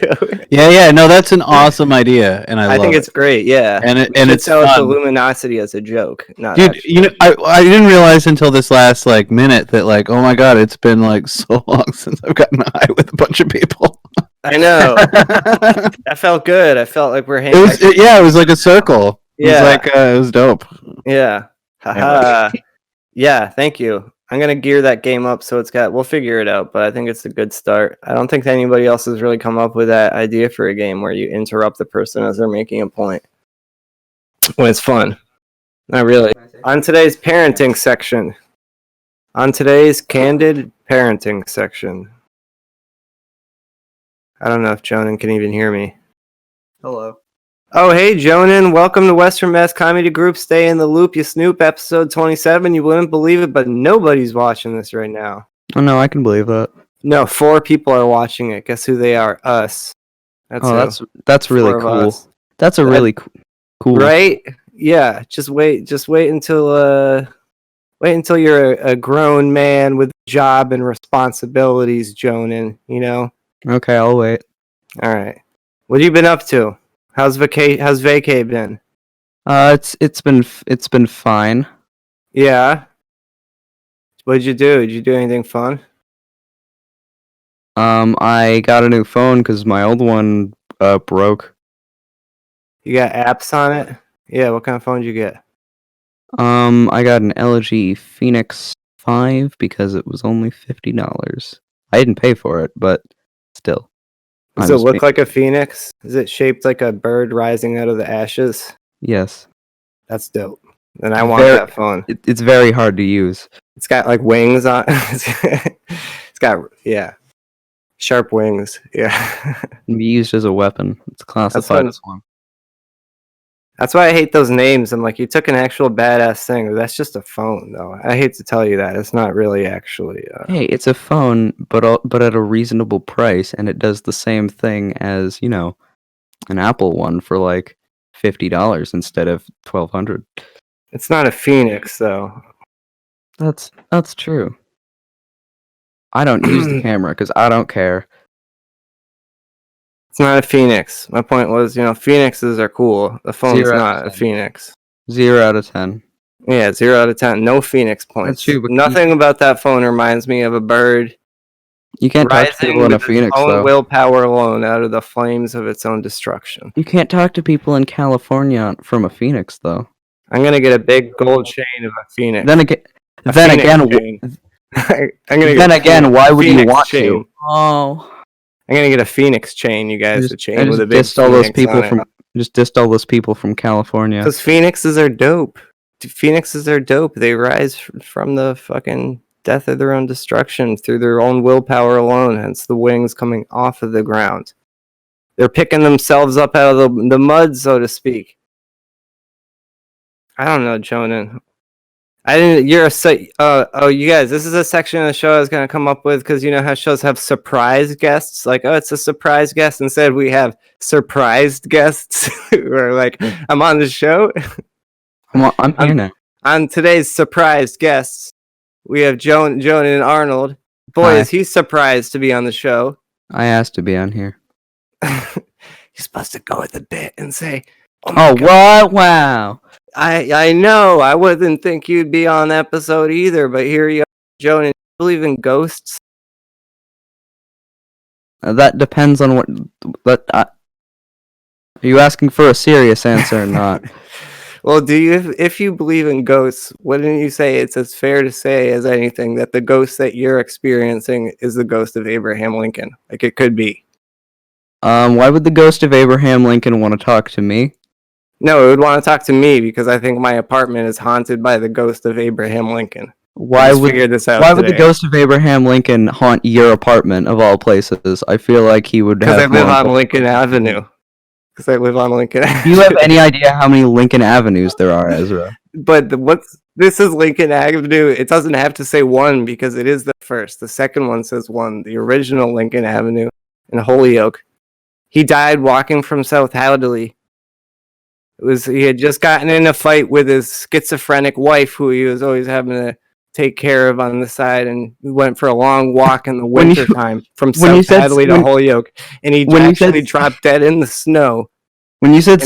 yeah, no, that's an awesome idea, and I love think it. it's great. Yeah, And We should it's sell it to fun. Luminosity as a joke. Not Dude, actually. you know, I didn't realize until this last minute that oh my god, it's been so long since I've gotten high with a bunch of people. I know. That felt good. I felt like we're It hanging. was it was like a circle. Yeah. It was dope. Yeah. Haha. Yeah. Thank you. I'm gonna gear that game up so we'll figure it out, but I think it's a good start. I don't think anybody else has really come up with that idea for a game where you interrupt the person as they're making a point. When it's fun. Not really. On today's parenting section. On today's candid parenting section. I don't know if Jonen can even hear me. Hello. Oh, hey, Jonen. Welcome to Western Mass Comedy Group. Stay in the loop, you Snoop. Episode 27. You wouldn't believe it, but nobody's watching this right now. Oh no, I can believe that. No, 4 people are watching it. Guess who they are? Us. That's really 4 of cool. us. That's a really cool. Right? Yeah. Just wait until you're a grown man with a job and responsibilities, Jonen. You know. Okay, I'll wait. All right. What have you been up to? How's vacay been? It's been fine. Yeah. What'd you do? Did you do anything fun? I got a new phone because my old one broke. You got apps on it? Yeah, what kind of phone did you get? I got an LG Phoenix 5 because it was only $50. I didn't pay for it, but still. Does it look like a phoenix? Is it shaped like a bird rising out of the ashes? Yes. That's dope. Then I want that phone. It's very hard to use. It's got like wings on. It's got sharp wings. Yeah. It can be used as a weapon. It's classified as one. That's why I hate those names. I'm like, you took an actual badass thing. That's just a phone, though. I hate to tell you that. It's not really actually. Hey, it's a phone, but at a reasonable price, and it does the same thing as an Apple one for like $50 instead of $1,200. It's not a phoenix, though. That's true. I don't use the camera because I don't care. It's not a phoenix. My point was, phoenixes are cool. The phone's not a phoenix. 0 out of 10. Yeah, 0 out of 10. No phoenix points. That's true, but Nothing about that phone reminds me of a bird You can't talk to rising people in a with its Phoenix, own though. willpower alone out of the flames of its own destruction. You can't talk to people in California from a Phoenix, though. I'm gonna get a big gold chain of a phoenix. Then again, A then phoenix again, chain. I'm gonna then get again, why would you phoenix want chain. to? Oh, I'm gonna get a Phoenix chain, you guys. A chain with a big dissed all those Phoenix people on it. from just dissed all those people from California. Because Phoenixes are dope. Phoenixes are dope. They rise from the fucking death of their own destruction through their own willpower alone. Hence the wings coming off of the ground. They're picking themselves up out of the mud, so to speak. I don't know, Jonen. I didn't. You're a. You guys. This is a section of the show I was gonna come up with because you know how shows have surprise guests. Like, oh, it's a surprise guest. Instead, we have surprised guests who are like, I'm on the show. I'm here now. On today's surprised guests, we have Jonen and Arnold. Boy, Hi. is he surprised to be on the show. I asked to be on here. You're supposed to go with the bit and say, Oh, what? Wow. I know. I wouldn't think you'd be on the episode either, but here you are, Jonen. You believe in ghosts? That depends on what. But are you asking for a serious answer or not? Well, do you? If you believe in ghosts, wouldn't you say it's as fair to say as anything that the ghost that you're experiencing is the ghost of Abraham Lincoln? Like it could be. Why would the ghost of Abraham Lincoln want to talk to me? No, it would want to talk to me because I think my apartment is haunted by the ghost of Abraham Lincoln. Why would this out Why would the today. ghost of Abraham Lincoln haunt your apartment of all places? I feel like he would have. Because I live more on Lincoln Avenue. Because I live on Lincoln Avenue. Do you have any idea how many Lincoln Avenues there are, Ezra? But this is Lincoln Avenue. It doesn't have to say one because it is the first. The second one says one. The original Lincoln Avenue in Holyoke. He died walking from South Hadley. He had just gotten in a fight with his schizophrenic wife, who he was always having to take care of on the side, and we went for a long walk in the winter time from South Hadley to Holyoke, and he actually dropped dead in the snow. When you said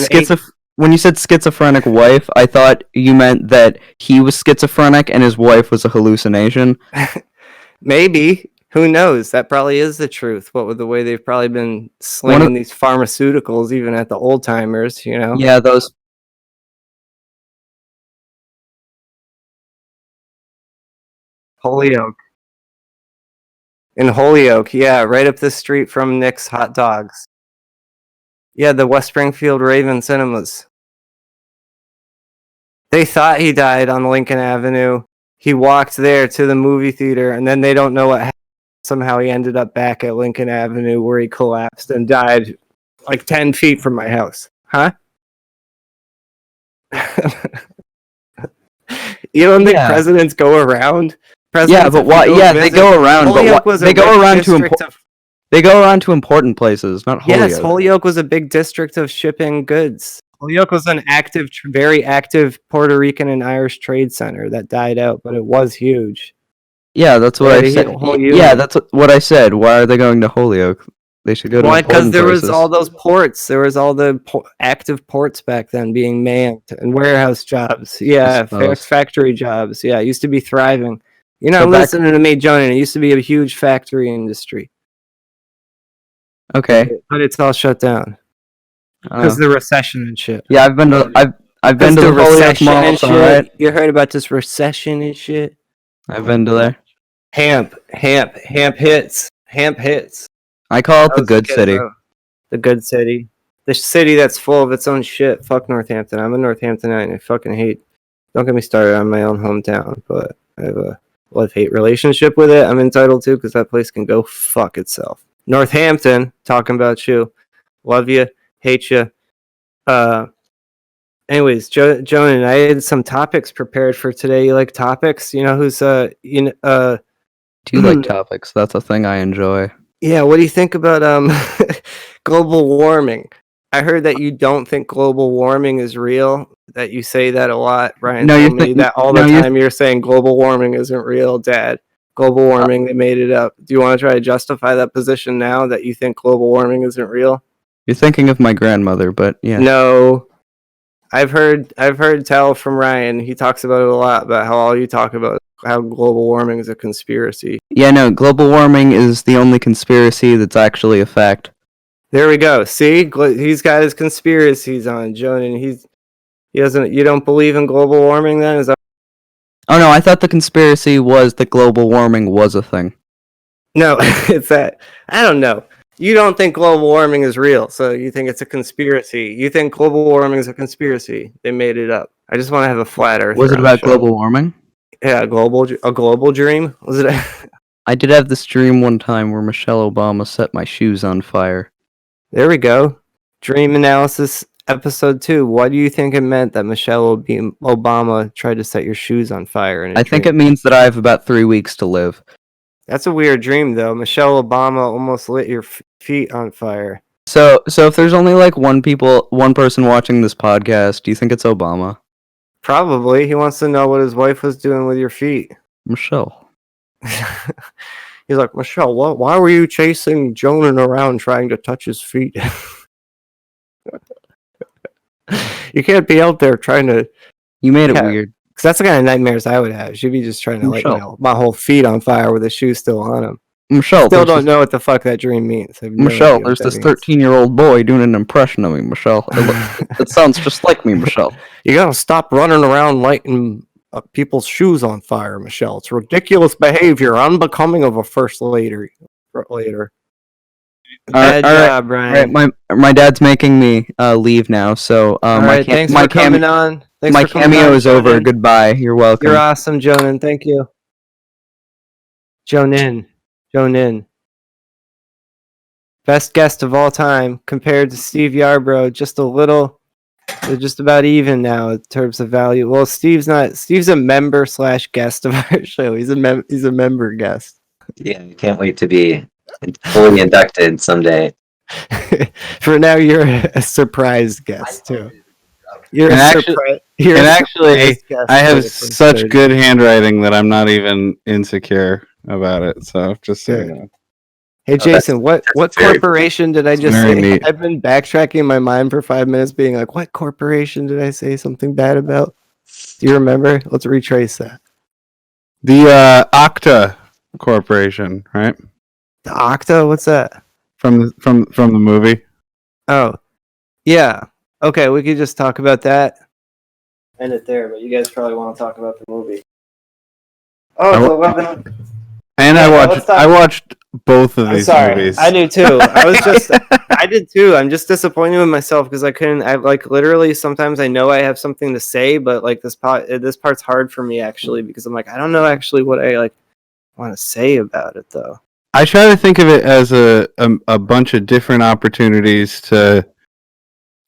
schizophrenic wife, I thought you meant that he was schizophrenic and his wife was a hallucination. Maybe. Who knows? That probably is the truth. What with the way they've probably been slinging these pharmaceuticals, even at the old timers, you know? Yeah, those. Holyoke. In Holyoke, yeah, right up the street from Nick's Hot Dogs. Yeah, the West Springfield Raven Cinemas. They thought he died on Lincoln Avenue. He walked there to the movie theater, and then they don't know what happened. Somehow he ended up back at Lincoln Avenue where he collapsed and died like 10 feet from my house. Huh? You don't think presidents go around? Yeah, but why? Yeah, they go around. Holyoke but they go around to they go around to important places, not Holyoke. Yes, Holyoke was a big district of shipping goods. Holyoke was an active, very active Puerto Rican and Irish trade center that died out, but it was huge. Yeah, that's what I said. Yeah, that's what I said. Why are they going to Holyoke? They should go to important places. Because there was all those ports. There was all the active ports back then being manned and warehouse jobs. Yeah, factory jobs. Yeah, it used to be thriving. You're not listening to me, Jonen. It used to be a huge factory industry. Okay, but it's all shut down because the recession and shit. Yeah, I've been to the Holyoke Mall. Right? You heard about this recession and shit? I've been to there. Hamp hits. I call it the good city. The good city. The city that's full of its own shit. Fuck Northampton. I'm a Northamptonite. I fucking hate. Don't get me started on my own hometown, but I have a love-hate relationship with it. I'm entitled to because that place can go fuck itself. Northampton, talking about you. Love you. Hate you. Anyways, Jonen, I had some topics prepared for today. You like topics? You know who's Do you like topics? That's a thing I enjoy. Yeah, what do you think about global warming? I heard that you don't think global warming is real. That you say that a lot, Ryan. No, told me that all the time. You're saying global warming isn't real, Dad. Global warming, they made it up. Do you want to try to justify that position now that you think global warming isn't real? You're thinking of my grandmother, but yeah. No. I've heard tell from Ryan. He talks about it a lot, about how all you talk about how global warming is a conspiracy. Yeah, no, global warming is the only conspiracy that's actually a fact. There we go. See, he's got his conspiracies on, Jonen. He doesn't. You don't believe in global warming, then? Is that? Oh no, I thought the conspiracy was that global warming was a thing. No, it's that. I don't know. You don't think global warming is real, so you think it's a conspiracy. You think global warming is a conspiracy. They made it up. I just want to have a flat earth. Was it about global warming? Yeah, a global dream? Was it? I did have this dream one time where Michelle Obama set my shoes on fire. There we go. Dream analysis episode 2. Why do you think it meant that Michelle Obama tried to set your shoes on fire? I think it means that I have about 3 weeks to live. That's a weird dream, though. Michelle Obama almost lit your feet on fire. So if there's only like one person watching this podcast, do you think it's Obama? Probably. He wants to know what his wife was doing with your feet. Michelle. He's like, Michelle, why were you chasing Jonen around trying to touch his feet? You can't be out there trying to... You made it weird. Because that's the kind of nightmares I would have. She'd be just trying to light my whole feet on fire with the shoes still on them. Michelle, still don't know what the fuck that dream means. Michelle, there's this 13-year-old boy doing an impression of me, Michelle. It sounds just like me, Michelle. You gotta stop running around lighting people's shoes on fire, Michelle. It's ridiculous behavior, unbecoming of a first lady. Bad job, Brian. Right, my dad's making me leave now, so thanks for coming on. My cameo is over. Goodbye. You're welcome. You're awesome, Jonen. Thank you. Jonen. Best guest of all time compared to Steve Yarbrough. They're just about even now in terms of value. Well, Steve's a member / guest of our show. He's a member guest. Yeah, I can't wait to be fully inducted someday. For now, you're a surprise guest too. I have such good handwriting that I'm not even insecure about it. So just so you know. Hey Jason, what corporation did I just say? Neat. I've been backtracking in my mind for 5 minutes, being like, "What corporation did I say something bad about?" Do you remember? Let's retrace that. The Okta Corporation, right? The Okta? What's that? From the movie. Oh, yeah. Okay, we could just talk about that. End it there, but you guys probably want to talk about the movie. Oh, it's 11. And I watched both of these movies. I do too. I did too. I'm just disappointed with myself because I couldn't. I literally sometimes I know I have something to say, but this part's hard for me actually because I'm like I don't know actually what I want to say about it though. I try to think of it as a bunch of different opportunities to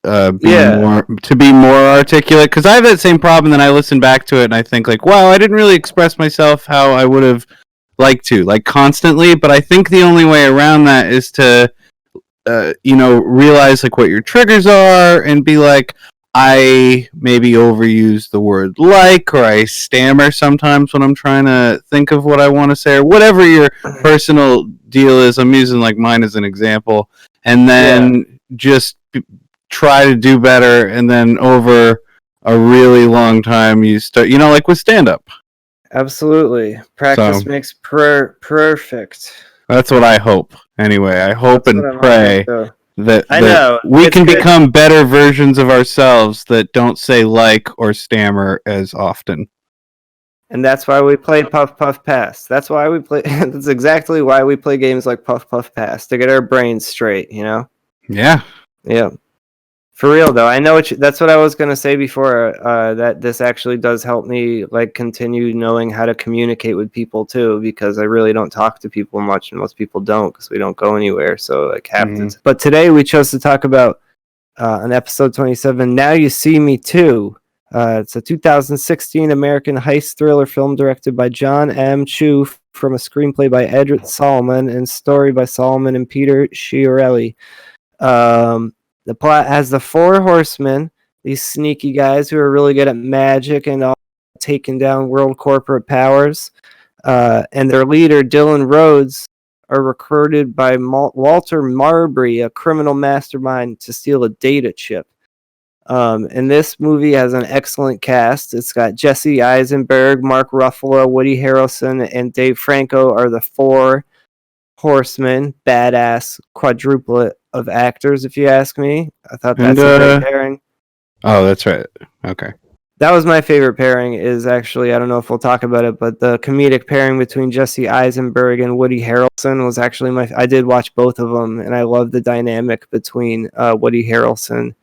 be more articulate because I have that same problem. Then I listen back to it and I think wow, I didn't really express myself how I would have liked to constantly. But I think the only way around that is to realize what your triggers are and be I maybe overuse the word or I stammer sometimes when I'm trying to think of what I want to say or whatever your personal deal is. I'm using mine as an example, and then just try to do better, and then over a really long time you start with stand-up. Absolutely. Practice makes perfect. That's what I hope. Anyway, I hope and pray that we can become better versions of ourselves that don't say or stammer as often. And that's why we play Puff Puff Pass. That's why we play. That's exactly why we play games like Puff Puff Pass, to get our brains straight, Yeah. Yeah. For real though, I know that's what I was gonna say before. That this actually does help me continue knowing how to communicate with people too, because I really don't talk to people much, and most people don't because we don't go anywhere. So But today we chose to talk about on episode 27. Now You See Me Too. It's a 2016 American heist thriller film directed by John M. Chu from a screenplay by Ed Solomon and story by Solomon and Peter Chiarelli. The plot has the four horsemen, these sneaky guys who are really good at magic and all taking down world corporate powers. And their leader, Dylan Rhodes, are recruited by Walter Marbury, a criminal mastermind, to steal a data chip. And this movie has an excellent cast. It's got Jesse Eisenberg, Mark Ruffalo, Woody Harrelson, and Dave Franco are the four horsemen. Badass quadruplet of actors, if you ask me. I thought that's a great pairing. Oh, that's right. Okay. That was my favorite pairing. Is actually, I don't know if we'll talk about it, but the comedic pairing between Jesse Eisenberg and Woody Harrelson was actually I did watch both of them, and I love the dynamic between Woody Harrelson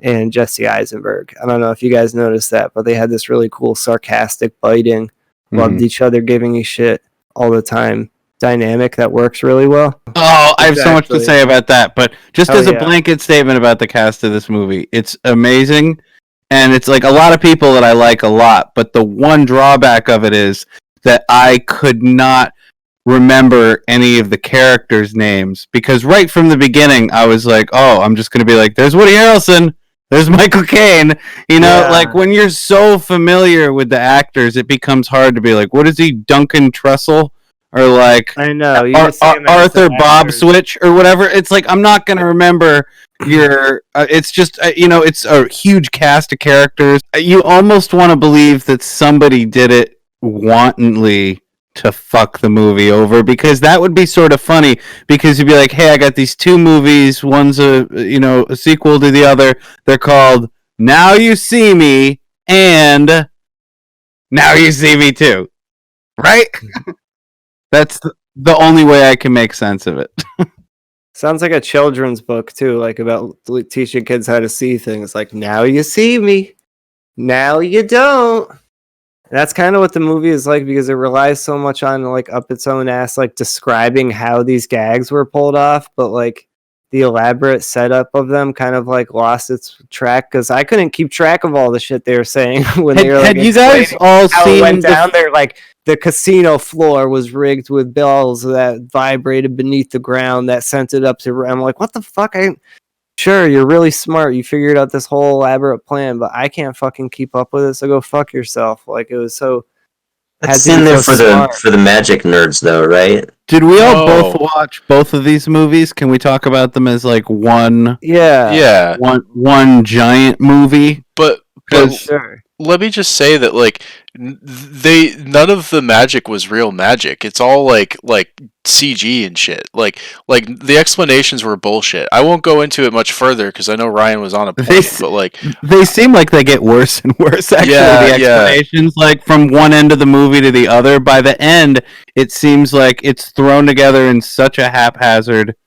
and Jesse Eisenberg. I don't know if you guys noticed that, but they had this really cool, sarcastic, biting, loved each other, giving you shit all the time dynamic that works really well. Oh, I have so much to say about that, but just as a blanket statement about the cast of this movie, it's amazing. And it's like a lot of people that I like a lot, but the one drawback of it is that I could not remember any of the characters' names because right from the beginning I was like, oh, I'm just going to be like, there's Woody Harrelson, there's Michael Caine. You know, like when you're so familiar with the actors, it becomes hard to be like, what is he, Duncan Trussell? Or like I know Arthur Bob Switch or whatever. It's like I'm not going to remember your. It's just it's a huge cast of characters. You almost want to believe that somebody did it wantonly to fuck the movie over because that would be sort of funny because you'd be like, hey, I got these two movies. One's a sequel to the other. They're called Now You See Me and Now You See Me Too, right? That's the only way I can make sense of it. Sounds like a children's book too, like about teaching kids how to see things. Like, now you see me, now you don't. And that's kind of what the movie is like because it relies so much on like up its own ass, like describing how these gags were pulled off, but like the elaborate setup of them kind of like lost its track because I couldn't keep track of all the shit they were saying when they were like. Had you guys all seen? It went down there like. The casino floor was rigged with bells that vibrated beneath the ground that sent it up to. I'm like, what the fuck? Sure, you're really smart. You figured out this whole elaborate plan, but I can't fucking keep up with it. So go fuck yourself. Like it was so. It's in there for the magic nerds, though, right? Did we all both watch both of these movies? Can we talk about them as like one? Yeah. One giant movie. But sure. Let me just say that like none of the magic was real magic. It's all like CG and shit. Like the explanations were bullshit. I won't go into it much further because I know Ryan was on a point, but like they seem like they get worse and worse. Actually, the explanations, like from one end of the movie to the other. By the end, it seems like it's thrown together in such a haphazard.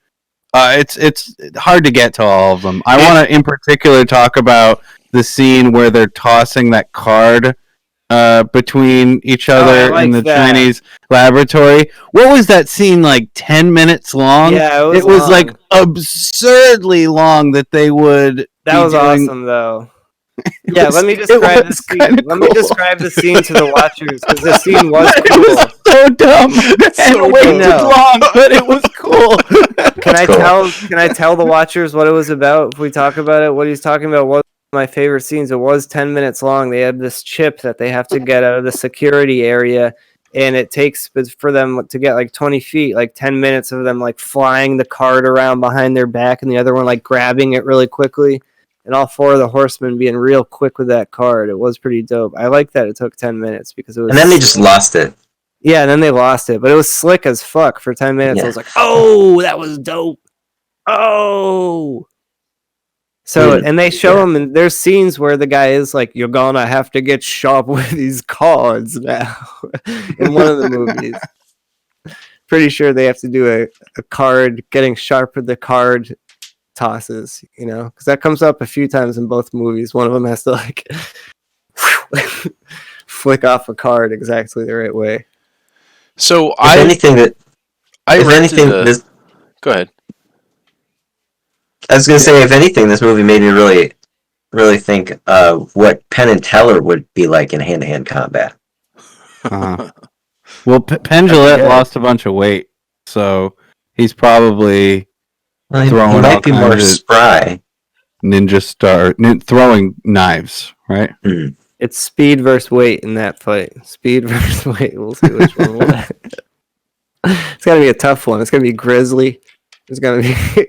It's hard to get to all of them. I want to, in particular, talk about the scene where they're tossing that card between each other in the Chinese laboratory. What was that scene like? 10 minutes long? Yeah, it was like absurdly long that they would. That was awesome, though. Yeah, let me describe the scene. Let me describe the scene to the watchers because the scene was cool. It was so dumb and way too long, but it was cool. Can I tell the watchers what it was about? If we talk about it, what he's talking about was my favorite scenes. It was 10 minutes long. They have this chip that they have to get out of the security area, and it takes for them to get like 20 feet, like 10 minutes of them like flying the card around behind their back, and the other one like grabbing it really quickly. And all four of the horsemen being real quick with that card. It was pretty dope. I like that it took 10 minutes because it was. And then they just lost it. Yeah, and then they lost it, but it was slick as fuck for 10 minutes. Yeah. I was like, oh, that was dope. Oh. So, and they show them, and there's scenes where the guy is like, you're gonna have to get sharp with these cards now in one of the movies. Pretty sure they have to do a card, getting sharp with the card tosses, because that comes up a few times in both movies. One of them has to like flick off a card exactly the right way. So Go ahead. I was gonna say, if anything, this movie made me really, really think what Penn and Teller would be like in hand-to-hand combat. Well, Penn Jillette lost a bunch of weight, so he's probably. He might be more spry. Throwing knives, right? Mm. It's speed versus weight in that fight. Speed versus weight. We'll see which one will win. It's got to be a tough one. It's going to be grisly. There's going to be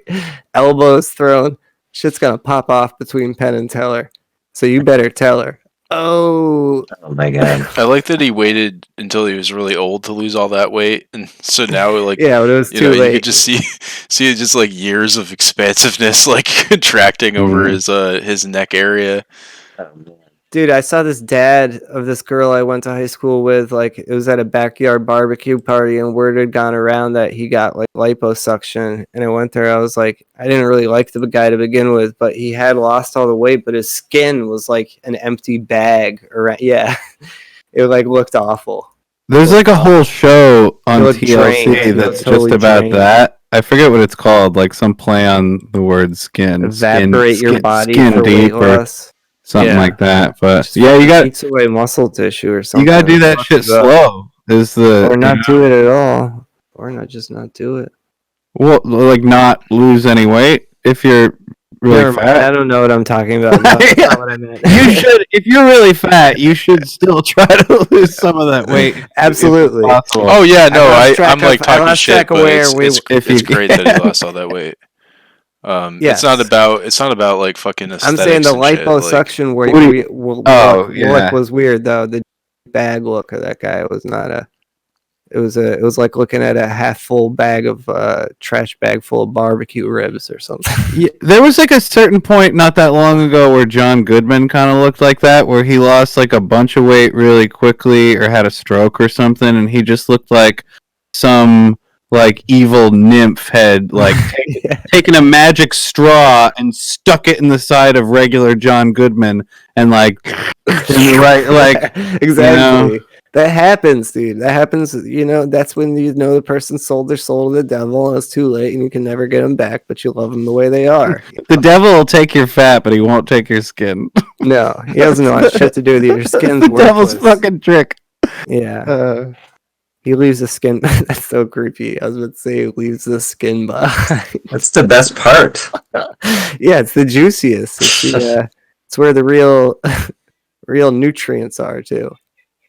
elbows thrown. Shit's going to pop off between Penn and Teller. So you better tell her. Oh my god! I like that he waited until he was really old to lose all that weight, and so now but it was too late. You could just see just like years of expansiveness like contracting over his neck area. Oh, man. Dude, I saw this dad of this girl I went to high school with. Like, it was at a backyard barbecue party, and word had gone around that he got like liposuction. And I went there. I was like, I didn't really like the guy to begin with, but he had lost all the weight, but his skin was like an empty bag. Yeah, it like looked awful. There's like a whole show on TLC that's totally just about drained. that. I forget what it's called. Like some play on the word skin. Evaporate your body skin for deep weight loss. something Yeah. like that. But Just yeah, you got eats away muscle tissue or something. you got to do that Fuck shit it up. slow. Is the Or not do it at all, or not just not do it. well, like not lose any weight if you're really Never mind, fat. I don't know what I'm talking about. No, that's not what I meant. You should, if you're really fat, you should still try to lose some of that weight. Absolutely. If possible. Oh yeah, no, I'm like I talking lost shit, track of but where it's great that he lost all that weight. Yes. It's not about like fucking I'm aesthetics. saying the and shit, liposuction What do where you- look yeah. was weird though. The bag look of that guy was not a. It was like looking at a half full bag of trash bag full of barbecue ribs or something. Yeah, there was like a certain point not that long ago where John Goodman kind of looked like that, where he lost like a bunch of weight really quickly or had a stroke or something, and he just looked like some like evil nymph had like taken a magic straw and stuck it in the side of regular John Goodman and like Exactly. you know? That happens, dude. That happens. You know, that's when you know the person sold their soul to the devil, and it's too late, and you can never get them back. But you love them the way they are. The devil will take your fat, but he won't take your skin. No, he doesn't know what shit to do with you. Your skin's the devil's worthless. fucking trick. Yeah. He leaves the skin. That's so creepy. I was about to say he leaves the skin behind. That's the best part. Yeah, it's the juiciest. It's where the real nutrients are too.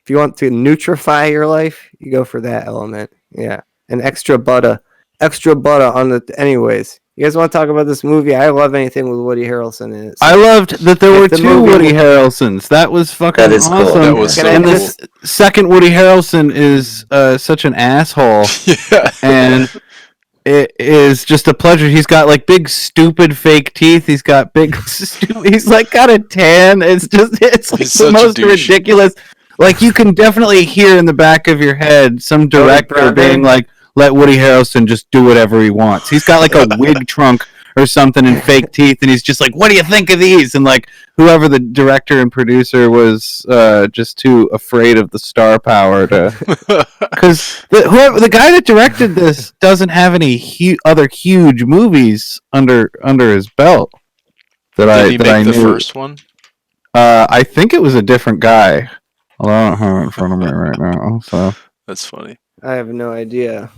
If you want to nutrify your life, you go for that element. Yeah, and extra butter on the. Anyways, you guys want to talk about this movie? I love anything with Woody Harrelson in it. So I loved that there were the two movie- Woody Harrelsons. That was fucking That is cool. awesome. That was so and cool. this second Woody Harrelson is such an asshole, Yeah. and it is just a pleasure. He's got like big stupid fake teeth. He's got big. He's like got a tan. It's like He's the such a most douche. ridiculous. Like you can definitely hear in the back of your head some director brother. being like, "Let Woody Harrelson just do whatever he wants." He's got like a wig trunk or something and fake teeth, and he's just like, "What do you think of these?" And like whoever the director and producer was, just too afraid of the star power to, because the guy that directed this doesn't have any other huge movies under his belt. Did he that make I the knew. first one? I think it was a different guy. Well, I don't have it in front of me right now, so. That's funny. I have no idea.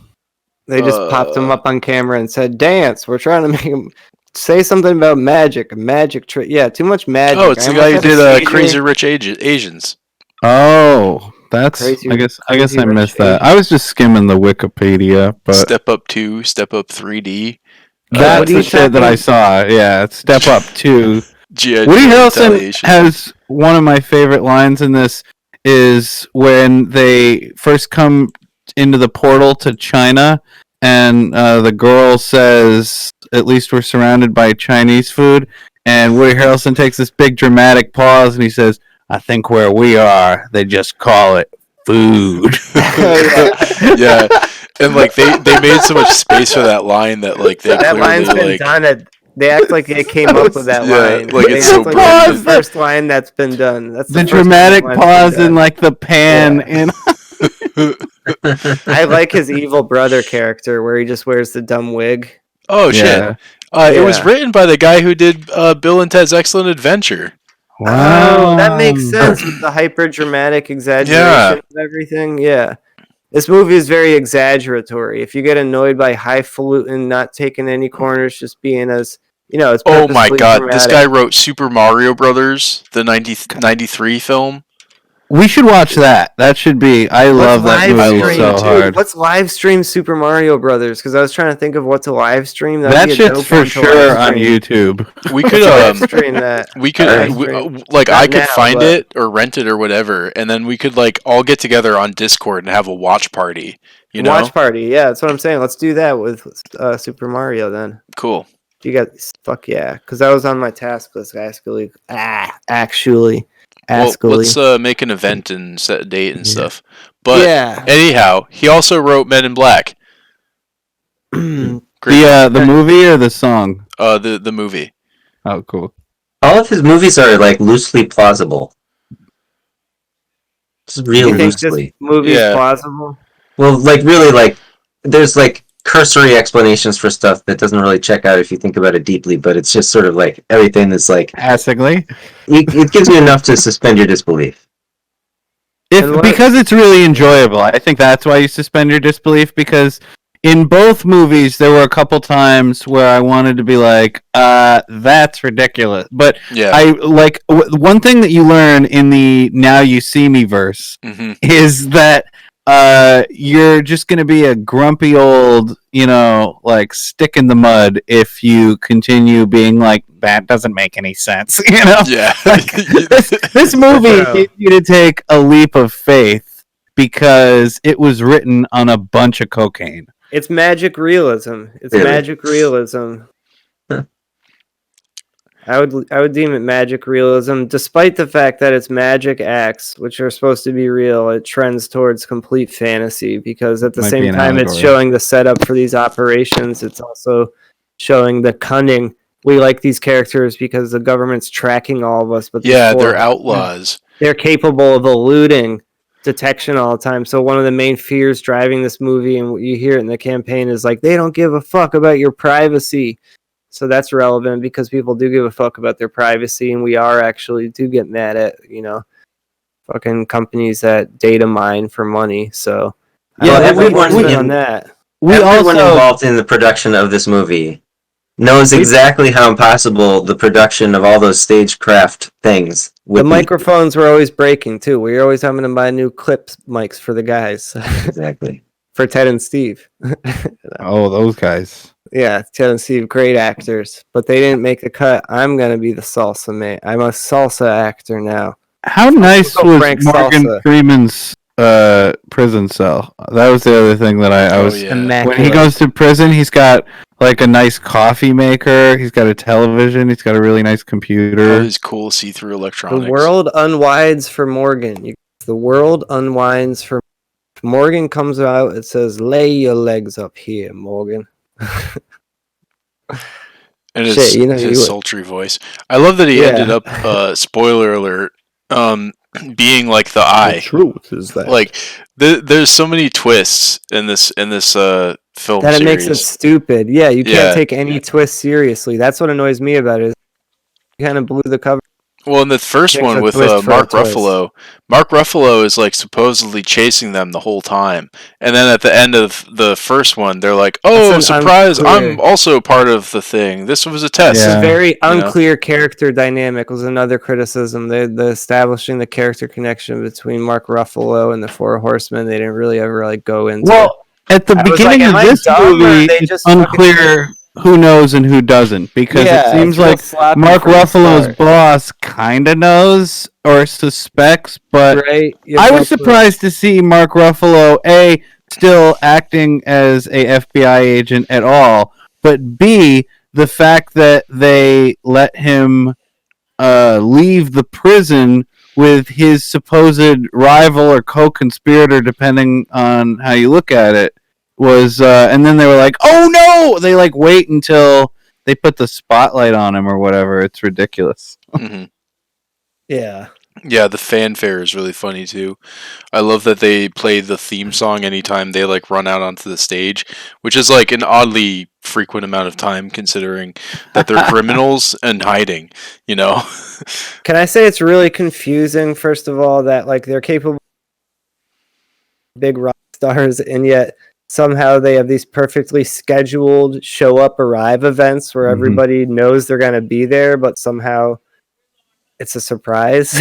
They just popped him up on camera and said, "Dance. We're trying to make him say something about magic. A magic trick. Yeah, too much magic." Oh, it's I the guy who almost had a did seizure. Crazy Rich Asians. Oh, that's. Crazy- I guess Crazy I Rich missed that. Asians. I was just skimming the Wikipedia, but Step Up 2, Step Up 3D. what that's are you the shit that I talking- saw. Yeah, Step Up 2. G.I. Woody Joe Harrelson Retaliation. has one of my favorite lines in this is when they first come into the portal to China, and the girl says, "At least we're surrounded by Chinese food." And Woody Harrelson takes this big dramatic pause, and he says, "I think where we are, they just call it food." Yeah, and like they made so much space for that line that like they That line's clearly been like done. They act like they came up with that Yeah, line. like They it's act so like brilliant. it's the first line that's been done. That's The first dramatic line that's been pause done. and like the pan Yeah. in. I like his evil brother character where he just wears the dumb wig. oh Yeah. shit. It was Yeah. written by the guy who did Bill and Ted's Excellent Adventure. Oh, that makes sense with the hyper dramatic exaggeration of everything. Yeah. This movie is very exaggeratory. If you get annoyed by highfalutin, not taking any corners, just being as, it's Oh my purposefully god, this guy dramatic. wrote Super Mario Brothers, the 93 film. We should watch that. That should be. I love that live movie stream, so dude? hard. Let's live stream Super Mario Brothers because I was trying to think of what to live stream. That'd That be a shit's dope for one to sure live on stream. YouTube. We could Let's live stream that. we could Live we- stream. like Not I could now, find but- it or rent it or whatever, and then we could like all get together on Discord and have a watch party. You know, Watch party. Yeah, that's what I'm saying. Let's do that with Super Mario then. cool. You got fuck yeah, because I was on my task list actually. Actually, Ask Well, let's make an event and set a date and stuff. But yeah. anyhow, he also wrote Men in Black. The movie or the song? The movie. Oh, cool. All of his movies are like loosely plausible. Just real you think loosely. this movie's plausible? Well, like really, like there's like cursory explanations for stuff that doesn't really check out if you think about it deeply. But it's just sort of like everything that's like passingly. It gives you enough to suspend your disbelief. Because it's really enjoyable. I think that's why you suspend your disbelief, because in both movies there were a couple times where I wanted to be like, that's ridiculous. But I like one thing that you learn in the Now You See Me verse is that you're just going to be a grumpy old, like stick in the mud if you continue being like, that doesn't make any sense. Yeah. Like, this movie needs you to take a leap of faith because it was written on a bunch of cocaine. It's magic realism. It's magic realism. I would deem it magic realism, despite the fact that its magic acts, which are supposed to be real, it trends towards complete fantasy, because at the same time it's showing the setup for these operations, it's also showing the cunning. We like these characters because the government's tracking all of us, but they're outlaws. They're capable of eluding detection all the time. So one of the main fears driving this movie, and you hear it in the campaign, is like, they don't give a fuck about your privacy. So that's relevant because people do give a fuck about their privacy, and we do get mad at, fucking companies that data mine for money. So everyone on that. Everyone involved in the production of this movie knows exactly how impossible the production of all those stagecraft things would be. The microphones were always breaking too. We were always having to buy new clips mics for the guys. Exactly. For Ted and Steve. Oh, those guys. Yeah, Ted and Steve, great actors, but they didn't make the cut. I'm gonna be the salsa mate. I'm a salsa actor now. How nice was Morgan Freeman's prison cell? That was the other thing that I was. When he goes to prison, he's got like a nice coffee maker. He's got a television. He's got a really nice computer. All these cool see-through electronics. The world unwinds for Morgan. The world unwinds for Morgan. Comes out. It says, "Lay your legs up here, Morgan." And his sultry voice. I love that he ended up, spoiler alert, being like the Eye. The truth is that, like, there's so many twists in this film that series. It makes it stupid. Yeah, you can't take any twist seriously. That's what annoys me about it. You kind of blew the cover. Well, in the first one with Mark Ruffalo, Mark Ruffalo is like supposedly chasing them the whole time, and then at the end of the first one, they're like, "Oh, surprise! I'm also part of the thing. This was a test." It's a very unclear character dynamic. Was another criticism. The establishing the character connection between Mark Ruffalo and the Four Horsemen. They didn't really ever go into. Well, at the beginning of this movie, it's unclear who knows and who doesn't, because it seems like Mark Ruffalo's boss kind of knows or suspects, but I was surprised to see Mark Ruffalo still acting as a FBI agent at all, but B, the fact that they let him leave the prison with his supposed rival or co-conspirator, depending on how you look at it, was and then they were like, "Oh no!" They like wait until they put the spotlight on him or whatever. It's ridiculous. Mm-hmm. Yeah. Yeah, the fanfare is really funny too. I love that they play the theme song anytime they like run out onto the stage, which is like an oddly frequent amount of time considering that they're criminals and hiding, Can I say it's really confusing, first of all, that like they're capable big rock stars, and yet somehow they have these perfectly scheduled show up arrive events where everybody knows they're going to be there, but somehow it's a surprise.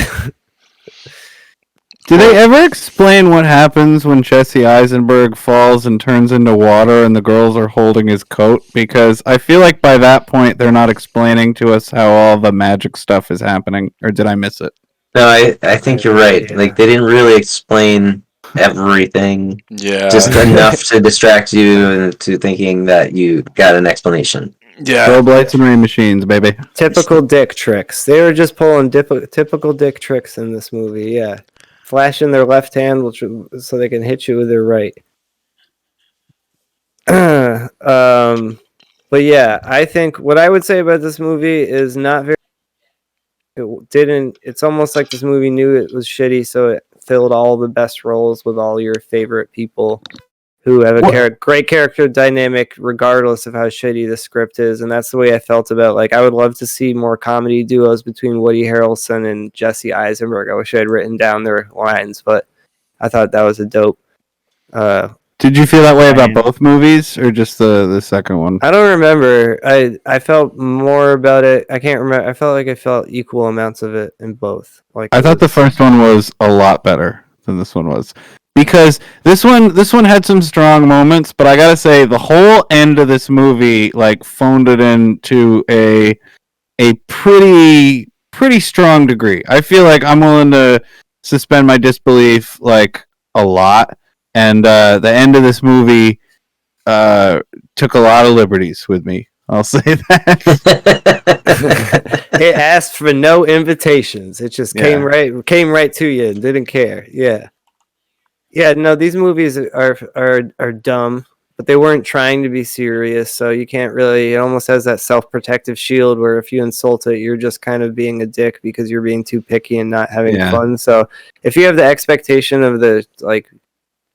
Do they ever explain what happens when Jesse Eisenberg falls and turns into water and the girls are holding his coat? Because I feel like by that point they're not explaining to us how all the magic stuff is happening. Or did I miss it? No, I think you're right. Yeah. Like, they didn't really explain everything. Yeah. Just enough to distract you into thinking that you got an explanation. Yeah. Strobe lights and rain machines, baby. Typical dick tricks. They were just pulling typical dick tricks in this movie. Yeah, flashing their left hand so they can hit you with their right. But yeah, I think what I would say about this movie is not very. It didn't. It's almost like this movie knew it was shitty, so it filled all the best roles with all your favorite people who have a great character dynamic, regardless of how shitty the script is. And that's the way I felt about. Like, I would love to see more comedy duos between Woody Harrelson and Jesse Eisenberg. I wish I had written down their lines, but I thought that was a dope. Did you feel that way about both movies, or just the second one? I don't remember. I felt more about it. I can't remember. I felt like I felt equal amounts of it in both. Like, I thought the first one was a lot better than this one was, because this one had some strong moments, but I gotta say the whole end of this movie like phoned it into a pretty strong degree. I feel like I'm willing to suspend my disbelief like a lot. And the end of this movie took a lot of liberties with me. I'll say that. It asked for no invitations. It just came right to you and didn't care. Yeah. No, these movies are dumb, but they weren't trying to be serious. So you can't really. It almost has that self-protective shield where if you insult it, you're just kind of being a dick because you're being too picky and not having fun. So if you have the expectation of the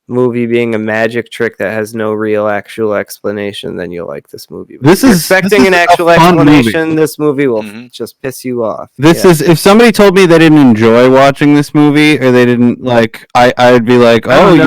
movie being a magic trick that has no real actual explanation, then you'll like this movie. But expecting an actual explanation, this movie will just piss you off. This is, if somebody told me they didn't enjoy watching this movie or they didn't like, I'd be like, oh, you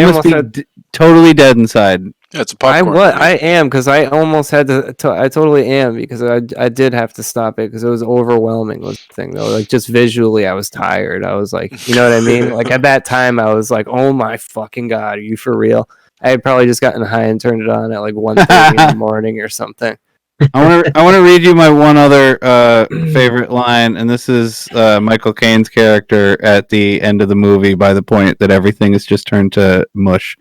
must be totally dead inside. Yeah, it's a popcorn. I am, because I almost had to. I totally am, because I did have to stop it because it was overwhelming. Was the thing though, like just visually, I was tired. I was like, you know what I mean? Like at that time, I was like, oh my fucking god, are you for real? I had probably just gotten high and turned it on at like 1:30 in the morning or something. I want to read you my one other favorite line, and this is Michael Caine's character at the end of the movie, by the point that everything has just turned to mush.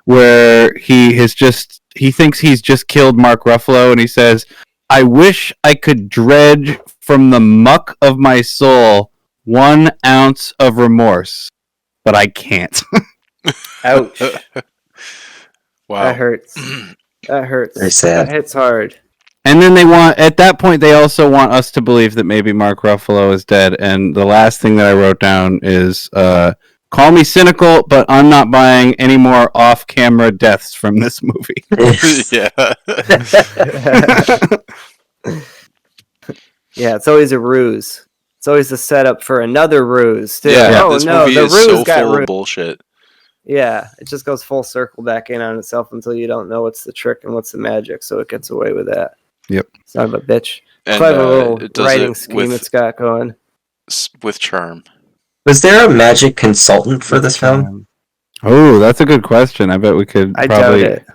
Where he thinks he's just killed Mark Ruffalo, and he says, "I wish I could dredge from the muck of my soul 1 ounce of remorse, but I can't." Ouch! Wow, that hurts. That hurts. Very sad. That hits hard. And then at that point, they also want us to believe that maybe Mark Ruffalo is dead. And the last thing that I wrote down is, call me cynical, but I'm not buying any more off-camera deaths from this movie. Yeah. Yeah, it's always a ruse. It's always a setup for another ruse, too. Yeah, oh, this no, movie the is ruse so got full ruse. of bullshit. Yeah, it just goes full circle back in on itself until you don't know what's the trick and what's the magic, so it gets away with that. Yep. Son of a bitch. And, Clever little it does writing it scheme it's got going. With charm. Was there a magic consultant for this film? Oh, that's a good question. I bet we could I probably... doubt it.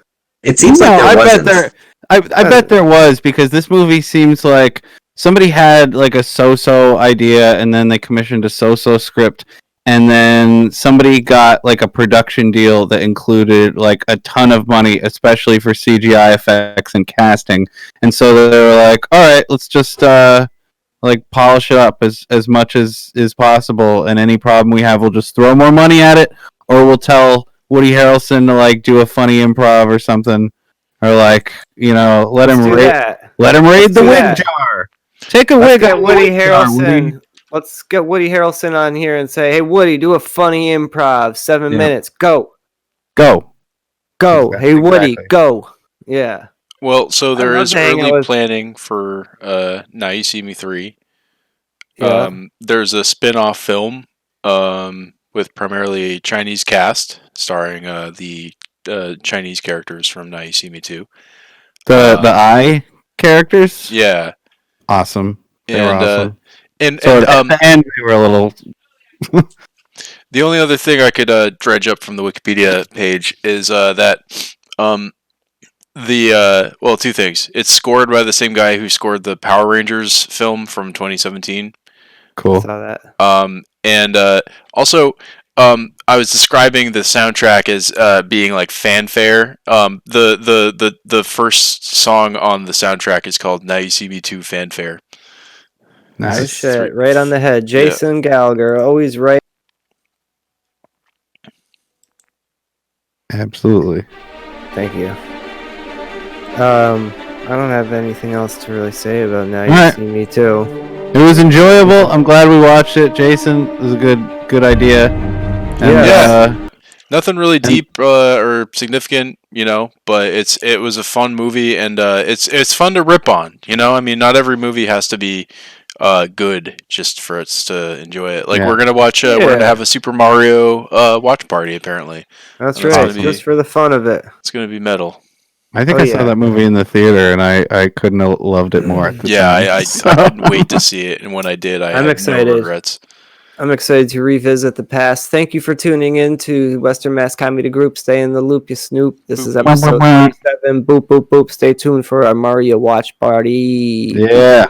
It seems like there wasn't. I bet there was, because this movie seems like somebody had like a so-so idea, and then they commissioned a so-so script, and then somebody got like a production deal that included like a ton of money, especially for CGI effects and casting. And so they were like, all right, let's just like polish it up as much as is possible, and any problem we have, we'll just throw more money at it, or we'll tell Woody Harrelson to like do a funny improv or something, or like, you know, let him raid the wig jar. Take a wig at Woody Harrelson. Let's get Woody Harrelson on here and say, hey, Woody, do a funny improv. 7 minutes. Go. Exactly. Hey, Woody, go. Yeah. Well, so there is early planning for Now You See Me 3. Yeah. There's a spin-off film with primarily a Chinese cast, starring the Chinese characters from Now You See Me 2. The eye characters? Yeah. Awesome. They were awesome. And we were a little... The only other thing I could dredge up from the Wikipedia page is that two things. It's scored by the same guy who scored the Power Rangers film from 2017. Cool. Saw that. And also, I was describing the soundtrack as being like fanfare. The first song on the soundtrack is called "Now You See Me Too" fanfare. Nice. Oh shit! Right on the head, Jason Gallagher, always right. Absolutely. Thank you. I don't have anything else to really say about Now You See Me Too. It was enjoyable. I'm glad we watched it. Jason, it was a good idea. And, nothing really deep or significant, but it was a fun movie, and it's fun to rip on. I mean, not every movie has to be good just for us to enjoy it. Like we're gonna watch, we're gonna have a Super Mario watch party apparently. That's right, just for the fun of it. It's gonna be metal. I think I saw that movie in the theater, and I couldn't have loved it more. At the time. I couldn't wait to see it, and when I did, I'm excited. No regrets. I'm excited to revisit the past. Thank you for tuning in to Western Mass Comedy Group. Stay in the loop, you Snoop. This is episode 37. Boop, boop, boop. Stay tuned for our Mario watch party. Yeah.